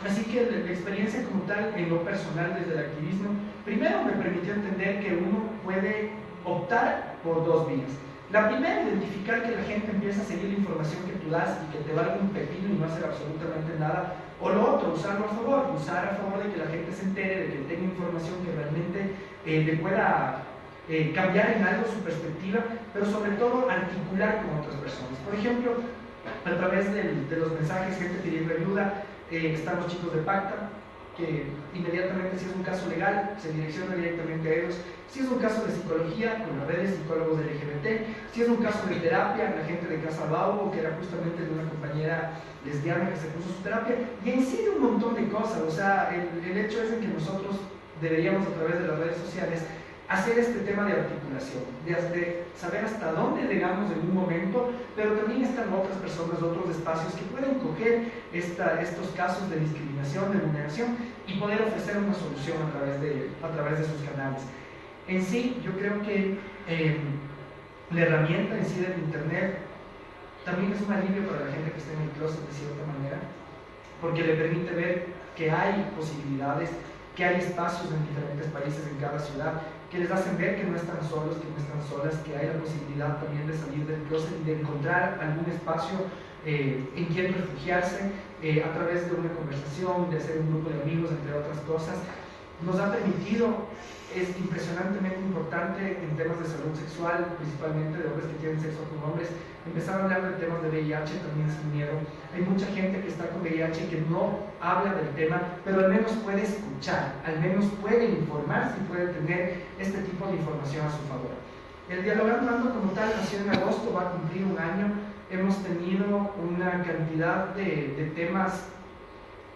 Así que la experiencia como tal, en lo personal desde el activismo, primero me permitió entender que uno puede optar por dos vías. La primera, identificar que la gente empieza a seguir la información que tú das y que te valga un pepino y no hacer absolutamente nada. O lo otro, usarlo a favor, usar a favor de que la gente se entere, de que tenga información que realmente le pueda cambiar en algo su perspectiva, pero sobre todo articular con otras personas. Por ejemplo, a través de los mensajes, gente pidiendo ayuda, están los chicos de Pacta, que inmediatamente, si es un caso legal, se direcciona directamente a ellos. Si es un caso de psicología, con las redes psicólogos de LGBT. Si es un caso de terapia, la gente de Casa Baubo, que era justamente de una compañera lesbiana que se puso su terapia. Y en sí un montón de cosas. O sea, el hecho es de que nosotros deberíamos, a través de las redes sociales, hacer este tema de articulación, de saber hasta dónde llegamos en un momento, pero también están otras personas, otros espacios que pueden coger estos casos de discriminación, de vulneración y poder ofrecer una solución a través de sus canales. En sí, yo creo que la herramienta en sí del Internet también es un alivio para la gente que está en el closet de cierta manera, porque le permite ver que hay posibilidades, que hay espacios en diferentes países, en cada ciudad, que les hacen ver que no están solos, que no están solas, que hay la posibilidad también de salir del closet y de encontrar algún espacio en quien refugiarse a través de una conversación, de hacer un grupo de amigos, entre otras cosas. Nos ha permitido, es impresionantemente importante en temas de salud sexual, principalmente de hombres que tienen sexo con hombres, empezar a hablar de temas de VIH también sin miedo. Hay mucha gente que está con VIH que no habla del tema, pero al menos puede escuchar, al menos puede informarse y puede tener este tipo de información a su favor. El Dialogando Ando como tal nació en agosto, va a cumplir un año. Hemos tenido una cantidad de temas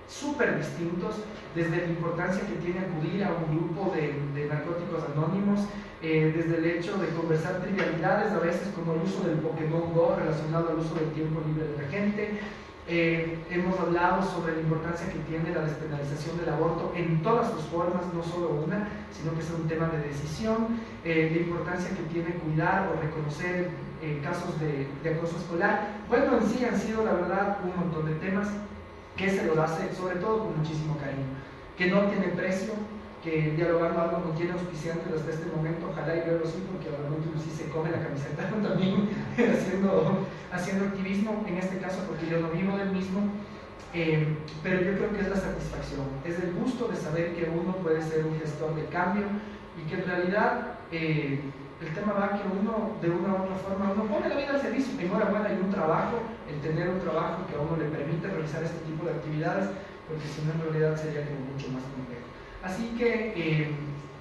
súper distintos, desde la importancia que tiene acudir a un grupo de narcóticos anónimos, desde el hecho de conversar trivialidades a veces como el uso del Pokémon Go relacionado al uso del tiempo libre de la gente. Hemos hablado sobre la importancia que tiene la despenalización del aborto en todas sus formas, no solo una, sino que es un tema de decisión, la importancia que tiene cuidar o reconocer casos de acoso escolar. Bueno, en sí han sido la verdad un montón de temas que se los hace sobre todo con muchísimo cariño, que no tiene precio, que Dialogando Ando no tiene auspiciantes hasta este momento, ojalá y verlo sí, porque realmente uno sí se come la camiseta también haciendo activismo, en este caso porque yo no vivo del mismo, pero yo creo que es la satisfacción, es el gusto de saber que uno puede ser un gestor de cambio y que en realidad el tema va que uno, de una u otra forma, uno pone la vida al servicio. Enhorabuena, hay un trabajo, el tener un trabajo que a uno le permite realizar este tipo de actividades, porque si no en realidad sería como mucho más complejo. Así que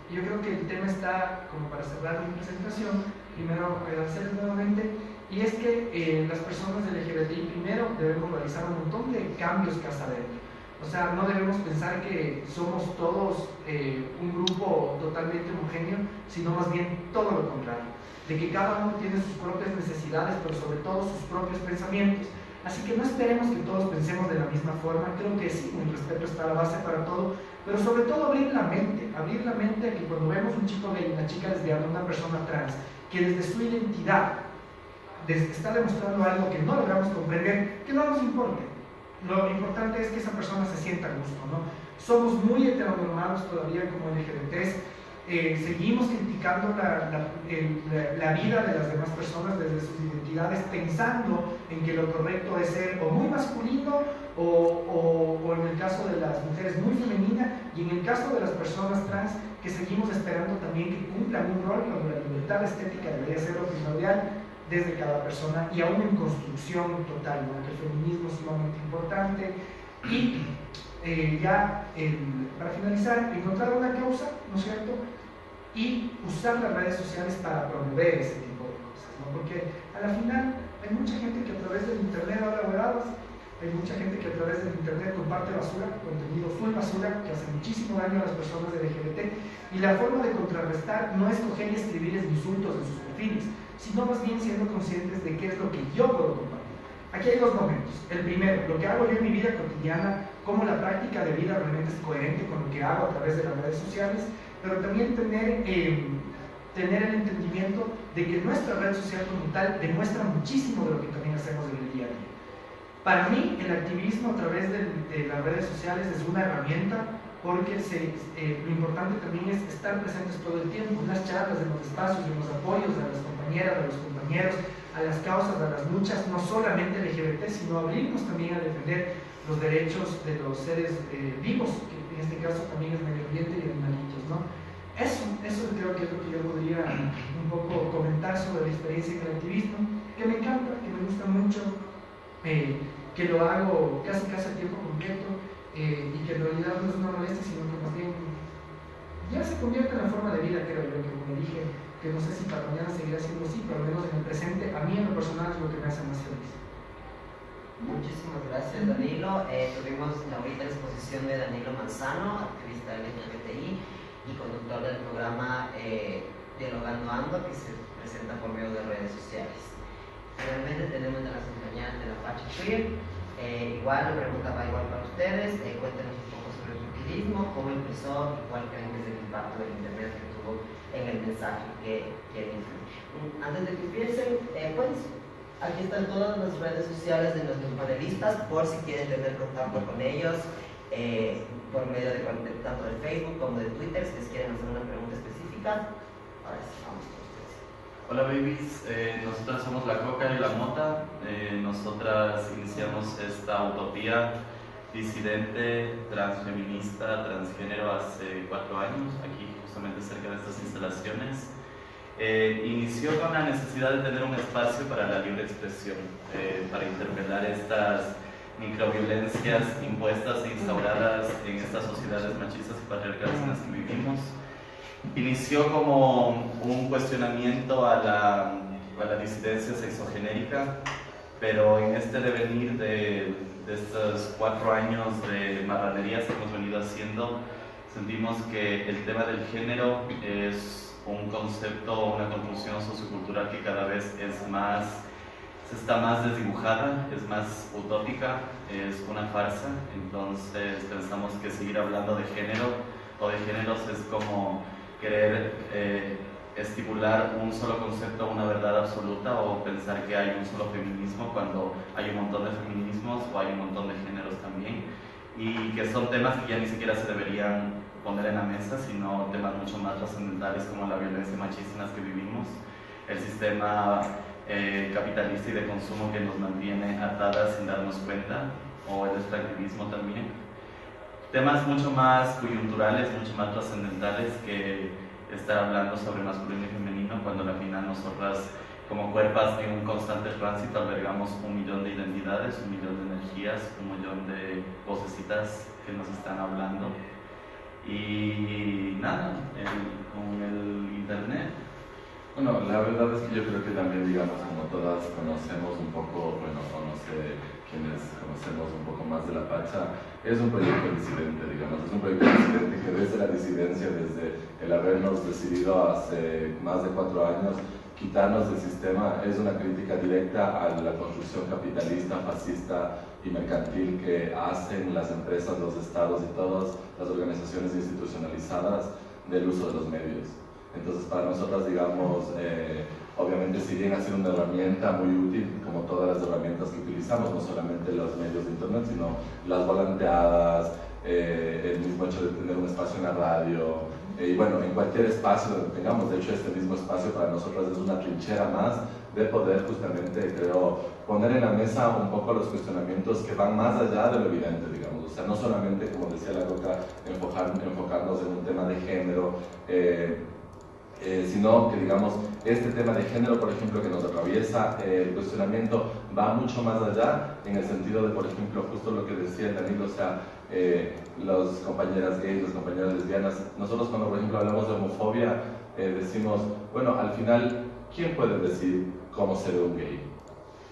yo creo que el tema está, como para cerrar mi presentación, primero agradecerles nuevamente, y es que las personas LGBTI primero debemos realizar un montón de cambios casa adentro. O sea, no debemos pensar que somos todos un grupo totalmente homogéneo, sino más bien todo lo contrario, de que cada uno tiene sus propias necesidades, pero sobre todo sus propios pensamientos. Así que no esperemos que todos pensemos de la misma forma. Creo que sí, el respeto está a la base para todo, pero sobre todo abrir la mente a que cuando vemos un chico gay, una chica lesbiana, una persona trans, que desde su identidad está demostrando algo que no logramos comprender, que no nos importe. Lo importante es que esa persona se sienta a gusto, ¿no? Somos muy heteronormados todavía como LGBTs, seguimos criticando la vida de las demás personas desde sus identidades, pensando en que lo correcto es ser o muy masculino o en el caso de las mujeres muy femenina, y en el caso de las personas trans, que seguimos esperando también que cumplan un rol cuando la libertad estética debería ser lo primordial desde cada persona y aún en construcción total, ¿no? Que el feminismo es sumamente importante. Y para finalizar, encontrar una causa, ¿no es cierto? Y usar las redes sociales para promover ese tipo de cosas, ¿no? Porque a la final hay mucha gente que a través del internet habla huevadas, Hay mucha gente que a través del internet comparte basura, contenido full basura, que hace muchísimo daño a las personas LGBT. Y la forma de contrarrestar no es coger y escribirles insultos en sus perfiles, sino más bien siendo conscientes de qué es lo que yo puedo compartir. Aquí hay dos momentos. El primero, lo que hago yo en mi vida cotidiana, cómo la práctica de vida realmente es coherente con lo que hago a través de las redes sociales, pero también tener el entendimiento de que nuestra red social como tal demuestra muchísimo de lo que también hacemos en el día a día. Para mí, el activismo a través de las redes sociales es una herramienta porque lo importante también es estar presentes todo el tiempo, en las charlas, en los espacios, en los apoyos a las compañeras, a los compañeros, a las causas, a las luchas, no solamente LGBT, sino abrirnos también a defender los derechos de los seres vivos, que en este caso también es medio ambiente y animalitos, ¿no? Eso creo que es lo que yo podría un poco comentar sobre la experiencia en el activismo, que me encanta, que me gusta mucho, que lo hago casi a tiempo completo y que en realidad no es una molestia, sino que más bien ya se convierte en la forma de vida, creo yo, que como dije, que no sé si para mañana seguirá siendo así, pero al menos en el presente, a mí en lo personal es lo que me hace más feliz. Muchísimas gracias, Danilo. Tuvimos ahorita la exposición de Danilo Manzano, activista LGBTI y conductor del programa Dialogando Ando, que se presenta por medio de redes sociales. Finalmente tenemos a las compañeras de la Pacha Queer. Igual la pregunta va igual para ustedes. Cuéntenos un poco sobre el activismo, cómo empezó y cuál creen que es el impacto del internet que tuvo en el mensaje que quieren incluir. Antes de que empiecen, pues aquí están todas las redes sociales de nuestros panelistas por si quieren tener contacto con ellos por medio de tanto de Facebook como de Twitter, si les quieren hacer una pregunta específica. Ahora sí, vamos con ustedes. Hola babies, nosotras somos La Coca y La Mota. Nosotras iniciamos esta utopía disidente, transfeminista, transgénero hace 4 años, aquí justamente cerca de estas instalaciones. Inició con la necesidad de tener un espacio para la libre expresión, para interpelar estas microviolencias impuestas e instauradas en estas sociedades machistas y patriarcales en las que vivimos. Inició como un cuestionamiento a la disidencia sexogenérica, pero en este devenir de estos 4 años de marranerías que hemos venido haciendo, sentimos que el tema del género es un concepto, una construcción sociocultural que cada vez está más desdibujada, es más utópica, es una farsa. Entonces pensamos que seguir hablando de género o de géneros es como querer estipular un solo concepto, una verdad absoluta, o pensar que hay un solo feminismo cuando hay un montón de feminismos o hay un montón de géneros también, y que son temas que ya ni siquiera se deberían poner en la mesa, sino temas mucho más trascendentales como la violencia machista en las que vivimos, el sistema capitalista y de consumo que nos mantiene atadas sin darnos cuenta, o el extractivismo también. Temas mucho más coyunturales, mucho más trascendentales que estar hablando sobre masculino y femenino, cuando al final nosotras como cuerpas en un constante tránsito albergamos 1 millón de identidades, 1 millón de energías, 1 millón de vocecitas que nos están hablando. Y nada, con el internet. Bueno, la verdad es que yo creo que también, digamos, como todas conocemos un poco, bueno, o no sé, quienes conocemos un poco más de La Pacha, es un proyecto disidente, digamos, es un proyecto disidente que desde la disidencia, desde el habernos decidido hace más de 4 años quitarnos del sistema, es una crítica directa a la construcción capitalista, fascista y mercantil que hacen las empresas, los estados y todas las organizaciones institucionalizadas del uso de los medios. Entonces, para nosotras, digamos, obviamente, si bien ha sido una herramienta muy útil, como todas las herramientas que utilizamos, no solamente los medios de internet, sino las volanteadas, el mismo hecho de tener un espacio en la radio, y bueno, en cualquier espacio donde tengamos. De hecho, este mismo espacio para nosotras es una trinchera más de poder justamente, creo, poner en la mesa un poco los cuestionamientos que van más allá de lo evidente, digamos. O sea, no solamente, como decía La Coca, enfocarnos en un tema de género, sino que, digamos, este tema de género, por ejemplo, que nos atraviesa, el cuestionamiento va mucho más allá, en el sentido de, por ejemplo, justo lo que decía Danilo, o sea, las compañeras gays, las compañeras lesbianas, nosotros cuando, por ejemplo, hablamos de homofobia, decimos, bueno, al final, ¿quién puede decir cómo se ve un gay?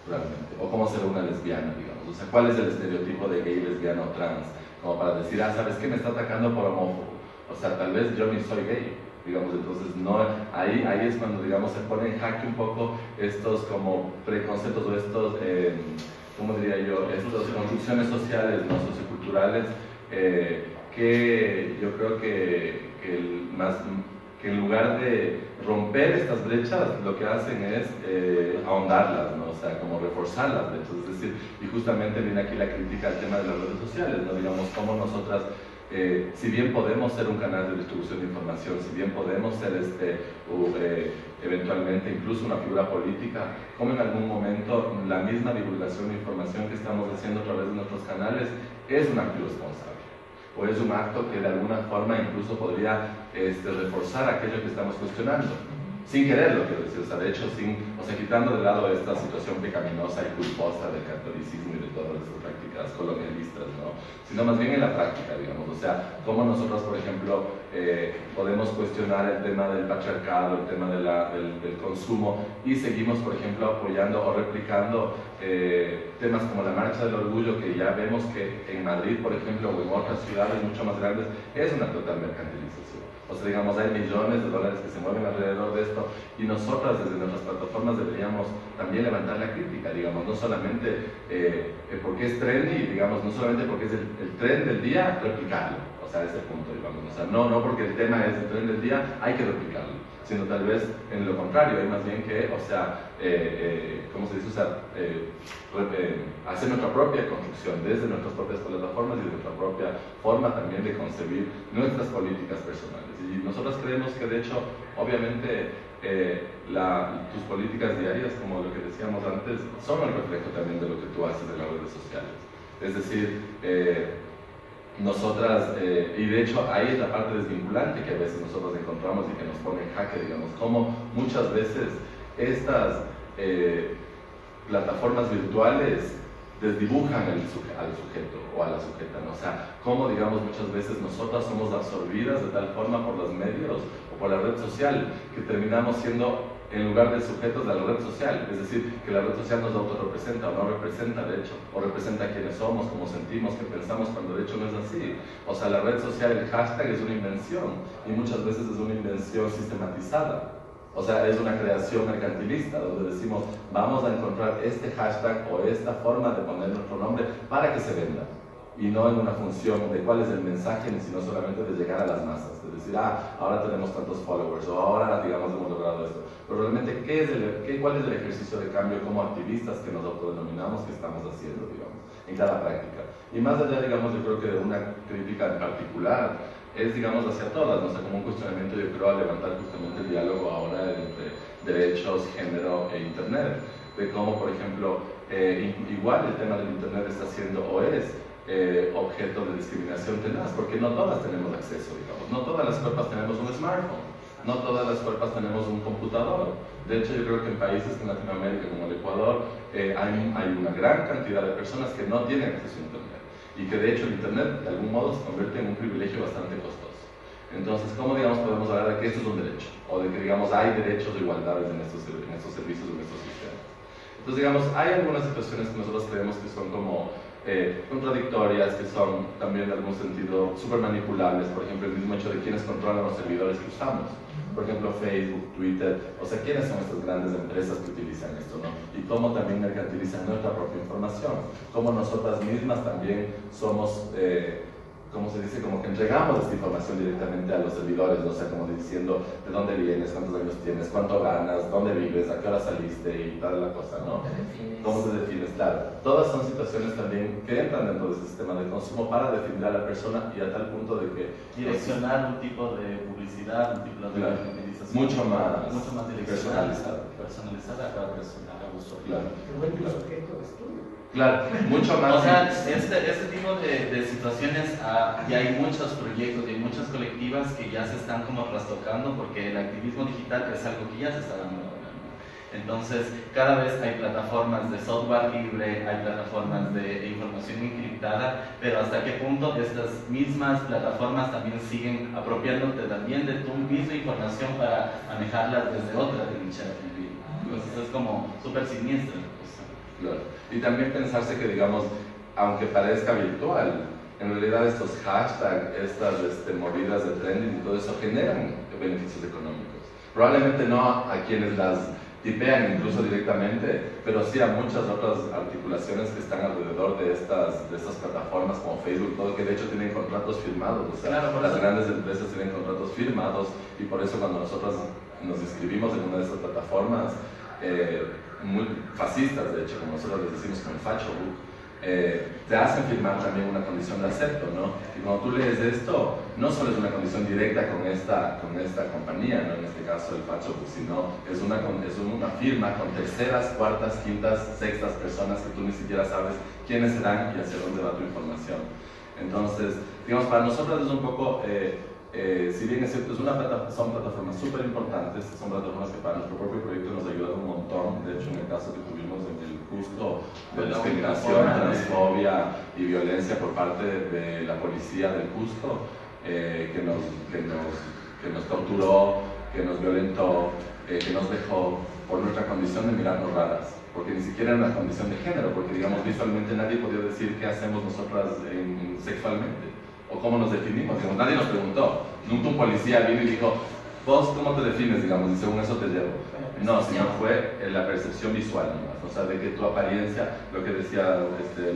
realmente, o cómo ser una lesbiana, digamos, o sea, cuál es el estereotipo de gay, lesbiana o trans, como para decir, ¿sabes qué? Me está atacando por homófobo, o sea, tal vez yo ni soy gay, digamos, entonces no, ahí es cuando, digamos, se pone en jaque un poco estos como preconceptos o estos, ¿cómo diría yo?, estas construcciones sociales, no socioculturales, que yo creo que en lugar de romper estas brechas, lo que hacen es ahondarlas, ¿no? O sea, como reforzar las brechas, es decir, y justamente viene aquí la crítica al tema de las redes sociales, ¿no? Digamos, cómo nosotras, si bien podemos ser un canal de distribución de información, si bien podemos ser eventualmente incluso una figura política, como en algún momento la misma divulgación de información que estamos haciendo a través de nuestros canales es un acto irresponsable, o es un acto que de alguna forma incluso podría reforzar aquello que estamos cuestionando, sin quererlo, quiero decir, o sea, de hecho, quitando de lado esta situación pecaminosa y culposa del catolicismo y de todas estas prácticas colonialistas, ¿no? Sino más bien en la práctica, digamos, o sea, cómo nosotros, por ejemplo, podemos cuestionar el tema del patriarcado, el tema del consumo, y seguimos, por ejemplo, apoyando o replicando temas como la Marcha del Orgullo, que ya vemos que en Madrid, por ejemplo, o en otras ciudades mucho más grandes, es una total mercantilización. O sea, digamos, hay millones de dólares que se mueven alrededor de esto, y nosotras desde nuestras plataformas deberíamos también levantar la crítica, digamos, no solamente porque es trendy, digamos, no solamente porque es el tren del día, replicarlo, o sea, ese punto, digamos, o sea, no porque el tema es el tren del día, hay que replicarlo, sino tal vez en lo contrario, hay más bien que, o sea, ¿cómo se dice? O sea, hacer nuestra propia construcción desde nuestras propias plataformas y de nuestra propia forma también de concebir nuestras políticas personales. Y nosotros creemos que, de hecho, obviamente, tus políticas diarias, como lo que decíamos antes, son el reflejo también de lo que tú haces en las redes sociales. Es decir, nosotras, y de hecho ahí es la parte desvinculante que a veces nosotros encontramos y que nos pone en jaque, digamos, como muchas veces estas plataformas virtuales desdibujan al sujeto o a la sujeta, ¿no? O sea, como, digamos, muchas veces nosotras somos absorbidas de tal forma por los medios o por la red social que terminamos siendo, en lugar de sujetos de la red social, es decir, que la red social nos autorrepresenta o no representa, de hecho, o representa quiénes somos, cómo sentimos, qué pensamos, cuando de hecho no es así. O sea, la red social, el hashtag es una invención, y muchas veces es una invención sistematizada. O sea, es una creación mercantilista, donde decimos, vamos a encontrar este hashtag o esta forma de poner nuestro nombre para que se venda. Y no en una función de cuál es el mensaje, sino solamente de llegar a las masas. De decir, ahora tenemos tantos followers, o ahora, digamos, hemos logrado esto. Pero realmente, ¿cuál es el ejercicio de cambio como activistas que nos autodenominamos que estamos haciendo, digamos, en cada práctica? Y más allá, digamos, yo creo que de una crítica en particular, es, digamos, hacia todas, ¿no? O sea, como un cuestionamiento, yo creo, a levantar justamente el diálogo ahora entre derechos, género e Internet. De cómo, por ejemplo, igual el tema del Internet está siendo o es objeto de discriminación tenaz, porque no todas tenemos acceso, digamos, no todas las cuerpas tenemos un smartphone, no todas las cuerpas tenemos un computador. De hecho, yo creo que en países en Latinoamérica como el Ecuador hay una gran cantidad de personas que no tienen acceso a Internet, y que de hecho el Internet de algún modo se convierte en un privilegio bastante costoso. Entonces, ¿cómo, digamos, podemos hablar de que esto es un derecho? O de que, digamos, hay derechos de igualdad en estos servicios, en estos sistemas. Entonces, digamos, hay algunas situaciones que nosotros creemos que son como contradictorias, que son también en algún sentido súper manipulables. Por ejemplo, el mismo hecho de quiénes controlan los servidores que usamos. Por ejemplo, Facebook, Twitter, o sea, quiénes son estas grandes empresas que utilizan esto, ¿no? Y cómo también mercantilizan nuestra propia información. Cómo nosotras mismas también somos, ¿cómo se dice? Como que entregamos esta información directamente a los servidores, ¿no? O sea, como diciendo de dónde vienes, cuántos años tienes, cuánto ganas, dónde vives, a qué hora saliste y tal la cosa, ¿no? ¿Cómo te defines? Claro. Todas son situaciones también que entran dentro de ese sistema de consumo para definir a la persona, y a tal punto de que direccionar un tipo de publicidad, un tipo de mercantilización mucho más personalizada a cada persona, a cada usuario. Claro. El sujeto de estudio. Claro, mucho más. O sea, este tipo de situaciones, ya hay muchos proyectos y hay muchas colectivas que ya se están como trastocando, porque el activismo digital es algo que ya se está dando ahora, ¿no? Entonces, cada vez hay plataformas de software libre, hay plataformas de información encriptada, pero hasta qué punto estas mismas plataformas también siguen apropiándote también de tu misma información para manejarla desde otra trinchera. Entonces es como súper siniestra. Claro. Y también pensarse que, digamos, aunque parezca virtual, en realidad estos hashtags, estas movidas de trending y todo eso generan beneficios económicos. Probablemente no a quienes las tipean incluso directamente, pero sí a muchas otras articulaciones que están alrededor de estas plataformas como Facebook, todo, que de hecho tienen contratos firmados. O sea, claro, las grandes empresas tienen contratos firmados y por eso cuando nosotros nos inscribimos en una de estas plataformas, muy fascistas, de hecho, como nosotros les decimos, como el Facho Book, te hacen firmar también una condición de acepto, ¿no? Y cuando tú lees esto, no solo es una condición directa con esta compañía, ¿no? En este caso el Facho Book, sino es una firma con terceras, cuartas, quintas, sextas personas que tú ni siquiera sabes quiénes serán y hacia dónde va tu información. Entonces, digamos, para nosotros es un poco... si bien es cierto, son plataformas súper importantes, son plataformas que para nuestro propio proyecto nos ayudan un montón. De hecho, en el caso que tuvimos en el Cusco de discriminación, transfobia y violencia por parte de la policía del Cusco, que nos torturó, que nos violentó, que nos dejó por nuestra condición de mirarnos raras, porque ni siquiera era una condición de género, porque digamos visualmente nadie podía decir qué hacemos nosotras sexualmente o cómo nos definimos, digamos, nadie nos preguntó. Nunca un policía vino y dijo, vos cómo te defines, digamos, y según eso te llevo. No, sino fue la percepción visual nomás, o sea, de que tu apariencia, lo que decía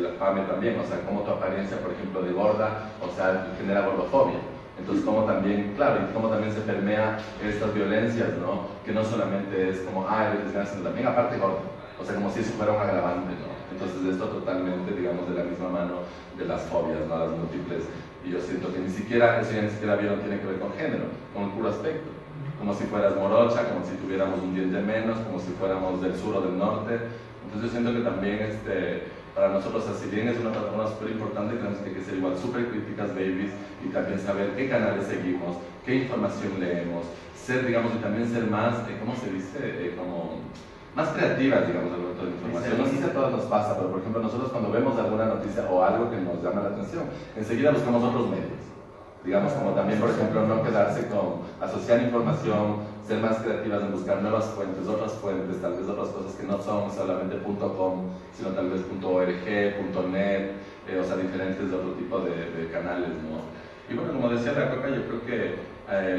la Pame también, o sea, cómo tu apariencia, por ejemplo, de gorda, o sea, genera gordofobia. Entonces, cómo también, claro, y cómo también se permea estas violencias, ¿no? Que no solamente es como, eres lesbiana, sino también aparte gorda, o sea, como si eso fuera un agravante, ¿no? Entonces, esto totalmente, digamos, de la misma mano de las fobias, ¿no? Las múltiples. Y yo siento que ni siquiera, eso ya ni siquiera bien tiene que ver con género, con el puro aspecto. Como si fueras morocha, como si tuviéramos un diente menos, como si fuéramos del sur o del norte. Entonces yo siento que también para nosotros, si bien es una plataforma súper importante, tenemos que ser igual súper críticas, babies, y también saber qué canales seguimos, qué información leemos, ser, digamos, y también ser más, ¿cómo se dice? Como más creativas, digamos, al momento de información. No sé si a todos nos pasa, pero por ejemplo, nosotros cuando vemos alguna noticia o algo que nos llama la atención, enseguida buscamos otros medios. Digamos, como también, por ejemplo, no quedarse con asociar información, ser más creativas en buscar nuevas fuentes, otras fuentes, tal vez otras cosas que no son solamente .com, sino tal vez .org, .net, o sea, diferentes de otro tipo de canales, ¿no? Y bueno, como decía la Coca, yo creo que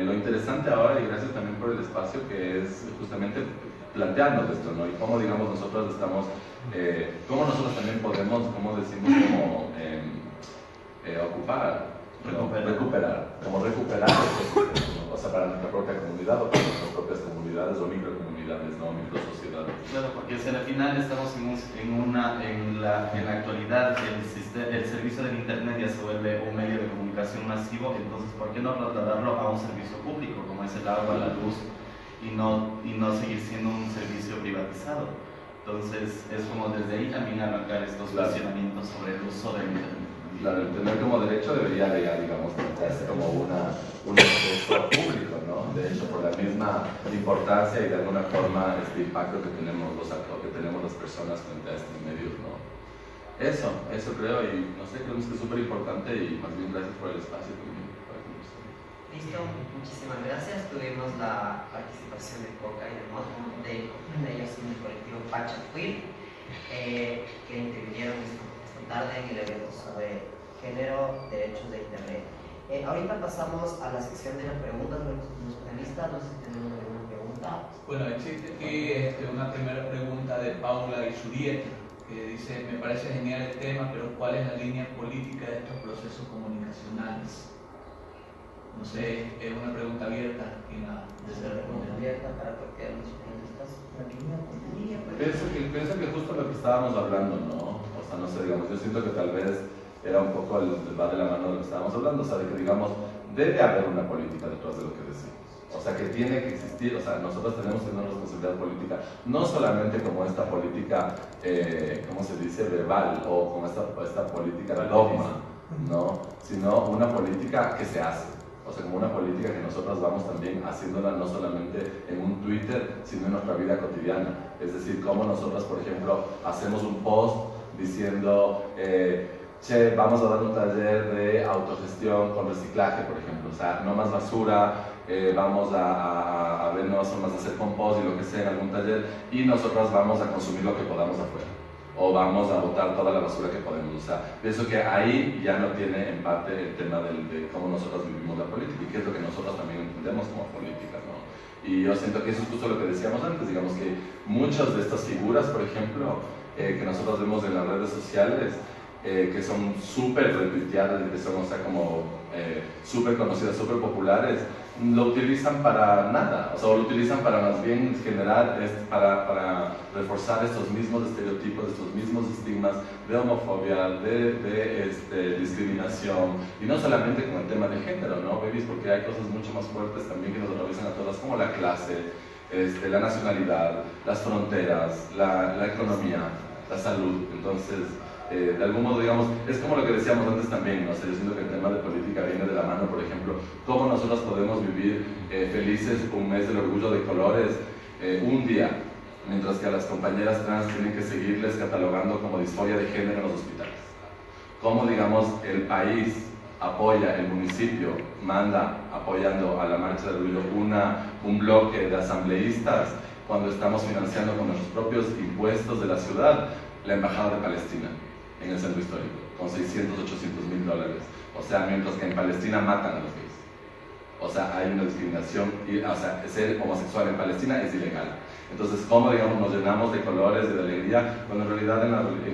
lo interesante ahora, y gracias también por el espacio, que es justamente plantearnos esto, ¿no? Y cómo, digamos, nosotros estamos, cómo nosotros también podemos, como decimos, como ocupar, recuperar, como recuperar ¿no? O sea, para nuestra propia comunidad o para nuestras propias comunidades o microcomunidades, ¿no? Microsociedades. Claro, porque si al final estamos en la actualidad el servicio del internet ya se vuelve un medio de comunicación masivo, entonces ¿por qué no trasladarlo a un servicio público como es el agua, la luz y no seguir siendo un servicio privatizado? Entonces es como desde ahí también arrancar estos cuestionamientos sobre el uso del internet. Claro, el tener como derecho debería de ya, digamos, plantearse como un acceso público, ¿no? De hecho, por la misma importancia y de alguna forma este impacto que tenemos los actores, que tenemos las personas frente a estos medios, ¿no? Eso creo, y no sé, creo que es súper importante y más bien gracias por el espacio también para conversar. Listo, muchísimas gracias. Tuvimos la participación de Coca y de Moto, de ellos en el colectivo Pacha Queer, que intervinieron esta tarde en el evento sobre género, derechos de internet. Ahorita pasamos a la sección de las preguntas de los panelistas. No sé si tenemos alguna pregunta. Bueno, existe aquí una primera pregunta de Paula Isurieta, que dice, me parece genial el tema, pero ¿cuál es la línea política de estos procesos comunicacionales? No sé, es una pregunta abierta. Abierta para cualquiera de los panelistas. Pienso que justo lo que estábamos hablando, ¿no? O sea, no sé, digamos, yo siento que tal vez era un poco va de la mano de lo que estábamos hablando, o sea, de que, digamos, debe haber una política detrás de lo que decimos. O sea, que tiene que existir, o sea, nosotros tenemos que tener una responsabilidad política, no solamente como esta política, ¿cómo se dice?, verbal, o como esta política de dogma, ¿no? Sino una política que se hace. O sea, como una política que nosotros vamos también haciéndola no solamente en un Twitter, sino en nuestra vida cotidiana. Es decir, como nosotros, por ejemplo, hacemos un post diciendo, che, vamos a dar un taller de autogestión con reciclaje, por ejemplo. O sea, no más basura, vamos a ver nuevas formas de hacer compost y lo que sea en algún taller, y nosotros vamos a consumir lo que podamos afuera. o vamos a botar toda la basura que podemos. O sea, pienso que ahí ya no tiene empate el tema de cómo nosotros vivimos la política y qué es lo que nosotros también entendemos como política, ¿no? Y yo siento que eso es justo lo que decíamos antes, digamos que muchas de estas figuras, por ejemplo, que nosotros vemos en las redes sociales, que son súper retuiteadas y que son, o sea, como súper conocidas, súper populares, lo utilizan para nada, o sea, lo utilizan para más bien generar, para reforzar estos mismos estereotipos, estos mismos estigmas de homofobia, de discriminación, y no solamente con el tema de género, ¿no, babies? Porque hay cosas mucho más fuertes también que nos atraviesan a todas, como la clase, la nacionalidad, las fronteras, la economía, la salud. Entonces, de algún modo, digamos, es como lo que decíamos antes también, ¿no? O sea, yo siento que el tema de política viene de la mano, por ejemplo, cómo nosotros podemos vivir felices un mes del orgullo de colores un día, mientras que a las compañeras trans tienen que seguirles catalogando como disforia de género en los hospitales. Cómo, digamos, el país apoya, el municipio manda apoyando a la marcha del orgullo un bloque de asambleístas cuando estamos financiando con nuestros propios impuestos de la ciudad la embajada de Palestina en el centro histórico, con 600, 800 mil dólares. O sea, mientras que en Palestina matan a los gays. O sea, hay una discriminación, o sea, ser homosexual en Palestina es ilegal. Entonces, ¿cómo, digamos, nos llenamos de colores y de alegría cuando en realidad,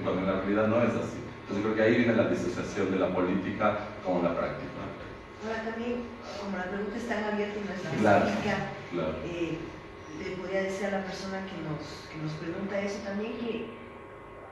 cuando en la realidad no es así? Entonces, creo que ahí viene la disociación de la política con la práctica. Ahora también, como la pregunta es tan abierta y no es Claro, específica, claro. le podría decir a la persona que nos pregunta eso también que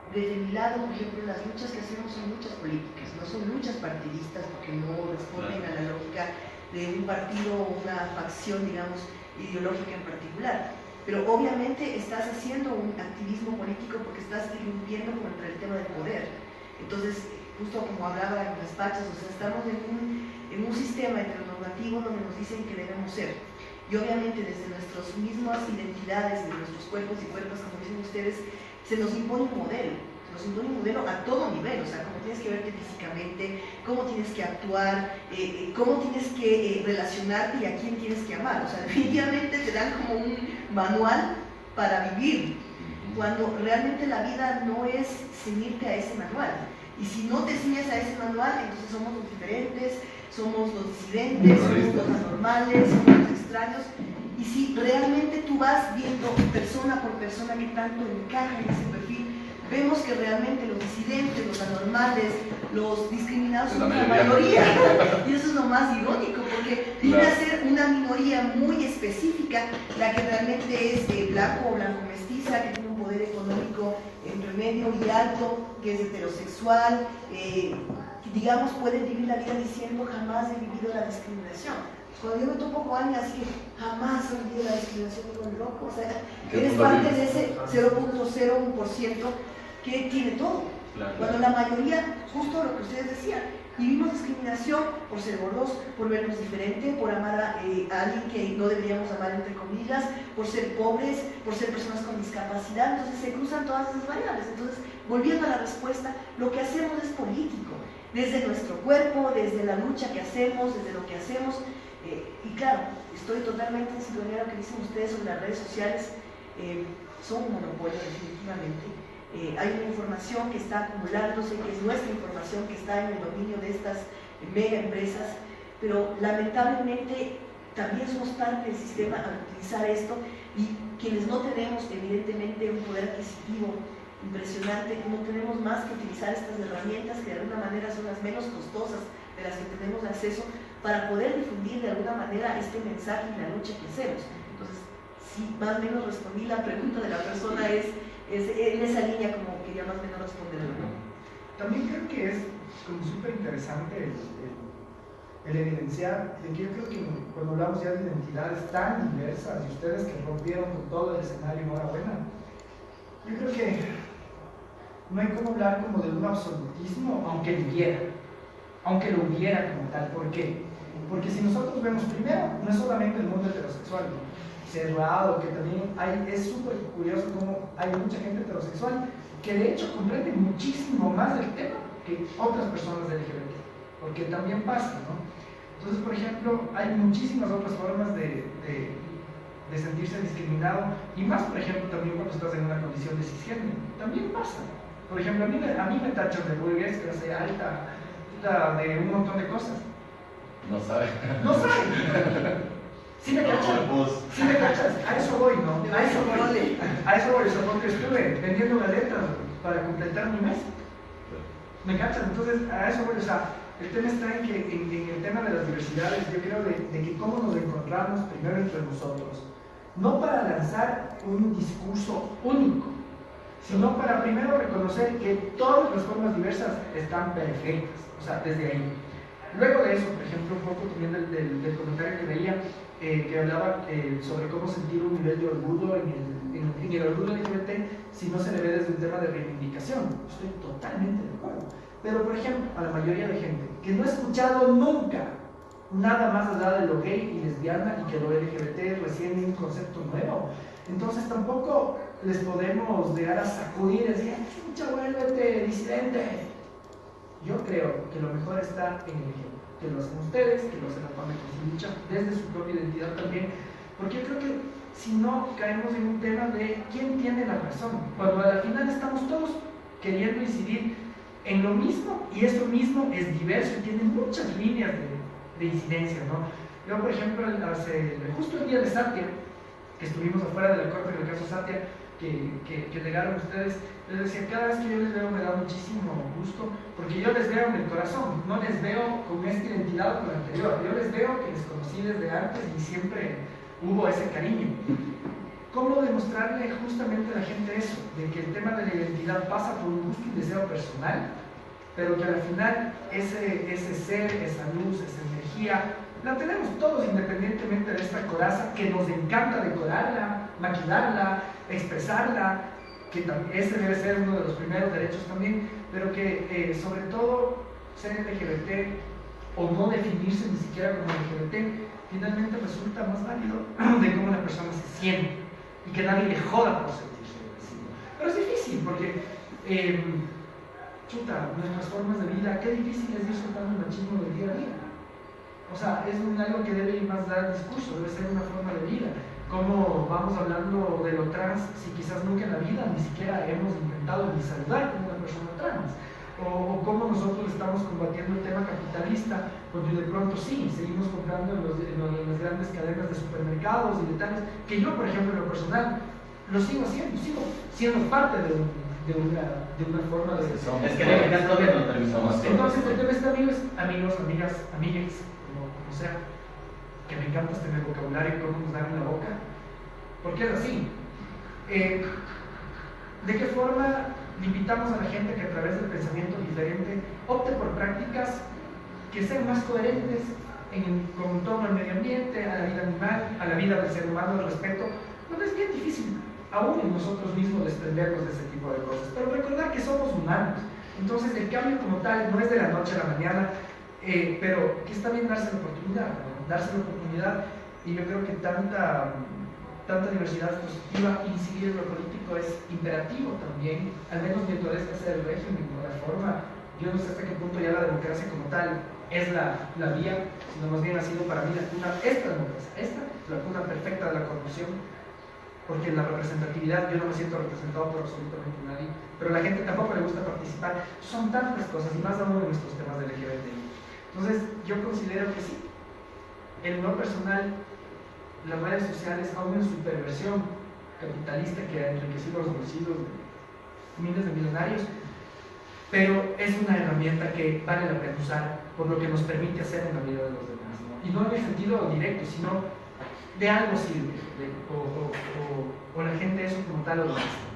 desde mi lado, por ejemplo, las luchas que hacemos son luchas políticas, no son luchas partidistas porque no responden a la lógica de un partido o una facción, digamos, ideológica en particular. Pero obviamente estás haciendo un activismo político porque estás irrumpiendo contra el tema del poder. Entonces, justo como hablaba en las pachas, o sea, estamos en un sistema heteronormativo donde nos dicen que debemos ser. Y obviamente desde nuestras mismas identidades, de nuestros cuerpos y cuerpos, como dicen ustedes, se nos impone un modelo a todo nivel, o sea, cómo tienes que verte físicamente, cómo tienes que actuar, cómo tienes que relacionarte y a quién tienes que amar. O sea, definitivamente te dan como un manual para vivir, cuando realmente la vida no es ceñirte a ese manual. Y si no te ciñes a ese manual, entonces somos los diferentes, somos los disidentes, somos los anormales, somos los extraños. Y si realmente tú vas viendo persona por persona que tanto encaja en ese perfil, vemos que realmente los disidentes, los anormales, los discriminados son la mayoría. Y eso es lo más irónico, porque viene a ser una minoría muy específica, la que realmente es blanco o blanco mestiza, que tiene un poder económico entre medio y alto, que es heterosexual, digamos, puede vivir la vida diciendo jamás he vivido la discriminación. Cuando yo me topo con alguien así que jamás he vivido la discriminación, digo, loco, o sea, eres parte de ese 0.01% que tiene todo. Claro. Cuando la mayoría, justo lo que ustedes decían, vivimos discriminación por ser gordos, por vernos diferente, por amar a alguien que no deberíamos amar entre comillas, por ser pobres, por ser personas con discapacidad. Entonces se cruzan todas esas variables. Entonces, volviendo a la respuesta, lo que hacemos es político, desde nuestro cuerpo, desde la lucha que hacemos, desde lo que hacemos. Y claro, estoy totalmente en sintonía con lo que dicen ustedes sobre las redes sociales. Son un monopolio definitivamente. Hay una información que está acumulándose, que es nuestra información, que está en el dominio de estas mega empresas, pero lamentablemente también somos parte del sistema al utilizar esto, y quienes no tenemos evidentemente un poder adquisitivo impresionante, no tenemos más que utilizar estas herramientas que de alguna manera son las menos costosas de las que tenemos acceso para poder difundir de alguna manera este mensaje y la lucha que hacemos. Entonces, si más o menos respondí la pregunta de la persona, es en esa línea como quería más o menos responderlo, ¿no? También creo que es como súper interesante el evidenciar de que yo creo que cuando hablamos ya de identidades tan diversas y ustedes que rompieron con todo el escenario, enhorabuena, yo creo que no hay como hablar como de un absolutismo, aunque lo hubiera como tal. ¿Por qué? Porque si nosotros vemos primero, no es solamente el mundo heterosexual, ¿no? Cerrado, que también es súper curioso cómo hay mucha gente heterosexual que de hecho comprende muchísimo más del tema que otras personas del LGBT, porque también pasa, ¿no? Entonces, por ejemplo, hay muchísimas otras formas de sentirse discriminado, y más, por ejemplo, también cuando estás en una condición de cisgénero, también pasa. Por ejemplo, a mí me tachan de burgués, clase alta, de un montón de cosas. No sabe. No sabe. Sí me cachas. Sí me cachas. A eso voy, ¿no? A eso voy. O sea, porque estuve vendiendo galetas para completar mi mes. ¿Me cachas? Entonces, a eso voy. O sea, el tema está en que en el tema de las diversidades, yo creo de que cómo nos encontramos primero entre nosotros. No para lanzar un discurso único, sino para primero reconocer que todas las formas diversas están perfectas. O sea, desde ahí. Luego de eso, por ejemplo, un poco también del comentario que veía, que hablaba sobre cómo sentir un nivel de orgullo en el orgullo LGBT si no se le ve desde un tema de reivindicación. Estoy totalmente de acuerdo. Pero, por ejemplo, a la mayoría de gente que no ha escuchado nunca nada más allá de lo gay y lesbiana y que lo LGBT recién es un concepto nuevo, entonces tampoco les podemos llegar a sacudir y decir, chucha, vuélvete disidente. Yo creo que lo mejor está en el ejemplo, que lo hacen ustedes, que lo hacen actualmente con su lucha, desde su propia identidad también, porque yo creo que si no caemos en un tema de quién tiene la razón, cuando al final estamos todos queriendo incidir en lo mismo, y eso mismo es diverso y tiene muchas líneas de incidencia, ¿no? Yo, por ejemplo, justo el día de Satya, que estuvimos afuera de la corte del caso Satya, que llegaron ustedes, les decía, cada vez que yo les veo me da muchísimo gusto, porque yo les veo en el corazón, no les veo con esta identidad o con la anterior, yo les veo que les conocí desde antes y siempre hubo ese cariño. ¿Cómo demostrarle justamente a la gente eso? De que el tema de la identidad pasa por un gusto y deseo personal, pero que al final ese ser, esa luz, esa energía, la tenemos todos independientemente de esta coraza que nos encanta decorarla, maquilarla, expresarla, que ese debe ser uno de los primeros derechos también, pero que sobre todo ser LGBT o no definirse ni siquiera como LGBT, finalmente resulta más válido de cómo una persona se siente y que nadie le joda por sentirse así. Pero es difícil porque, nuestras formas de vida, qué difícil es ir soltando el machismo del día a día. O sea, es algo que debe ir más allá del discurso, debe ser una forma de vida. Cómo vamos hablando de lo trans si quizás nunca en la vida ni siquiera hemos intentado ni saludar como una persona trans. O cómo nosotros estamos combatiendo el tema capitalista, porque de pronto sí, seguimos comprando en las grandes cadenas de supermercados y de tales, que yo, por ejemplo, en lo personal, lo sigo haciendo, sigo siendo parte de una forma de... Es que en el caso de no terminamos. Entonces, el tema está, amigos, amigas, amigues, como sea, que me encanta este vocabulario y cómo nos dan en la boca, porque es así. ¿De qué forma invitamos a la gente que a través del pensamiento diferente opte por prácticas que sean más coherentes con todo el medio ambiente, a la vida animal, a la vida del ser humano, el respeto? No es bien difícil aún en nosotros mismos desprendernos de ese tipo de cosas, pero recordar que somos humanos. Entonces el cambio como tal no es de la noche a la mañana, pero que está bien darse la oportunidad, ¿no? Darse la oportunidad, y yo creo que tanta diversidad es positiva. Incidir en lo político es imperativo también, al menos mientras este sea el régimen o la forma. Yo no sé hasta qué punto ya la democracia como tal es la vía, sino más bien ha sido para mí la cuna, la cuna perfecta de la corrupción, porque en la representatividad yo no me siento representado por absolutamente nadie, pero a la gente tampoco le gusta participar. Son tantas cosas, y más aún en nuestros temas de LGBTI. Entonces yo considero que sí, en lo personal, las redes sociales, aún en su perversión capitalista que ha enriquecido los bolsillos de miles de millonarios, pero es una herramienta que vale la pena usar por lo que nos permite hacer en la vida de los demás, ¿no? Y no en el sentido directo, sino de algo sirve, o la gente eso como tal lo hace.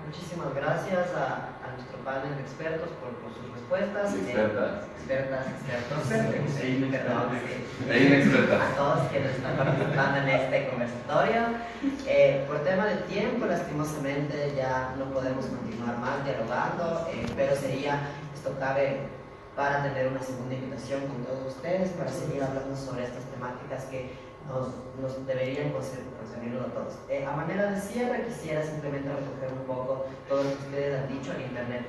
Muchísimas gracias a nuestro panel de expertos por sus respuestas. Expertos. A todos quienes están participando en este conversatorio. Por tema de tiempo, lastimosamente ya no podemos continuar más dialogando, pero esto cabe para tener una segunda invitación con todos ustedes para seguir hablando sobre estas temáticas que nos deberían concernirnos a todos. A manera de cierre, quisiera simplemente recoger un poco todo lo que ustedes han dicho. El Internet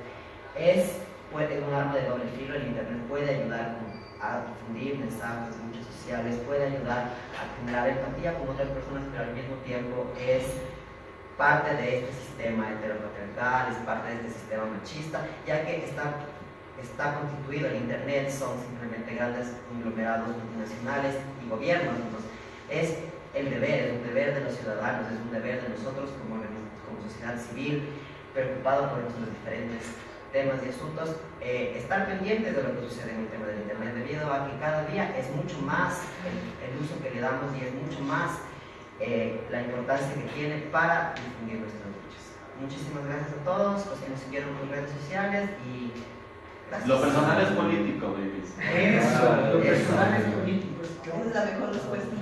es un arma de doble filo. El Internet puede ayudar a difundir mensajes, luchas sociales, puede ayudar a generar empatía con otras personas, pero al mismo tiempo es parte de este sistema heteropatriarcal, es parte de este sistema machista, ya que está constituido el Internet, son simplemente grandes conglomerados multinacionales y gobiernos. Entonces, es un deber de los ciudadanos, es un deber de nosotros como sociedad civil, preocupado por nuestros diferentes temas y asuntos, estar pendientes de lo que sucede en el tema del Internet, debido a que cada día es mucho más el uso que le damos y es mucho más la importancia que tiene para difundir nuestras luchas. Muchísimas gracias a todos los que nos siguieron por redes sociales y gracias. Lo personal es político, babies. Eso, lo personal es político. Esa es la mejor respuesta.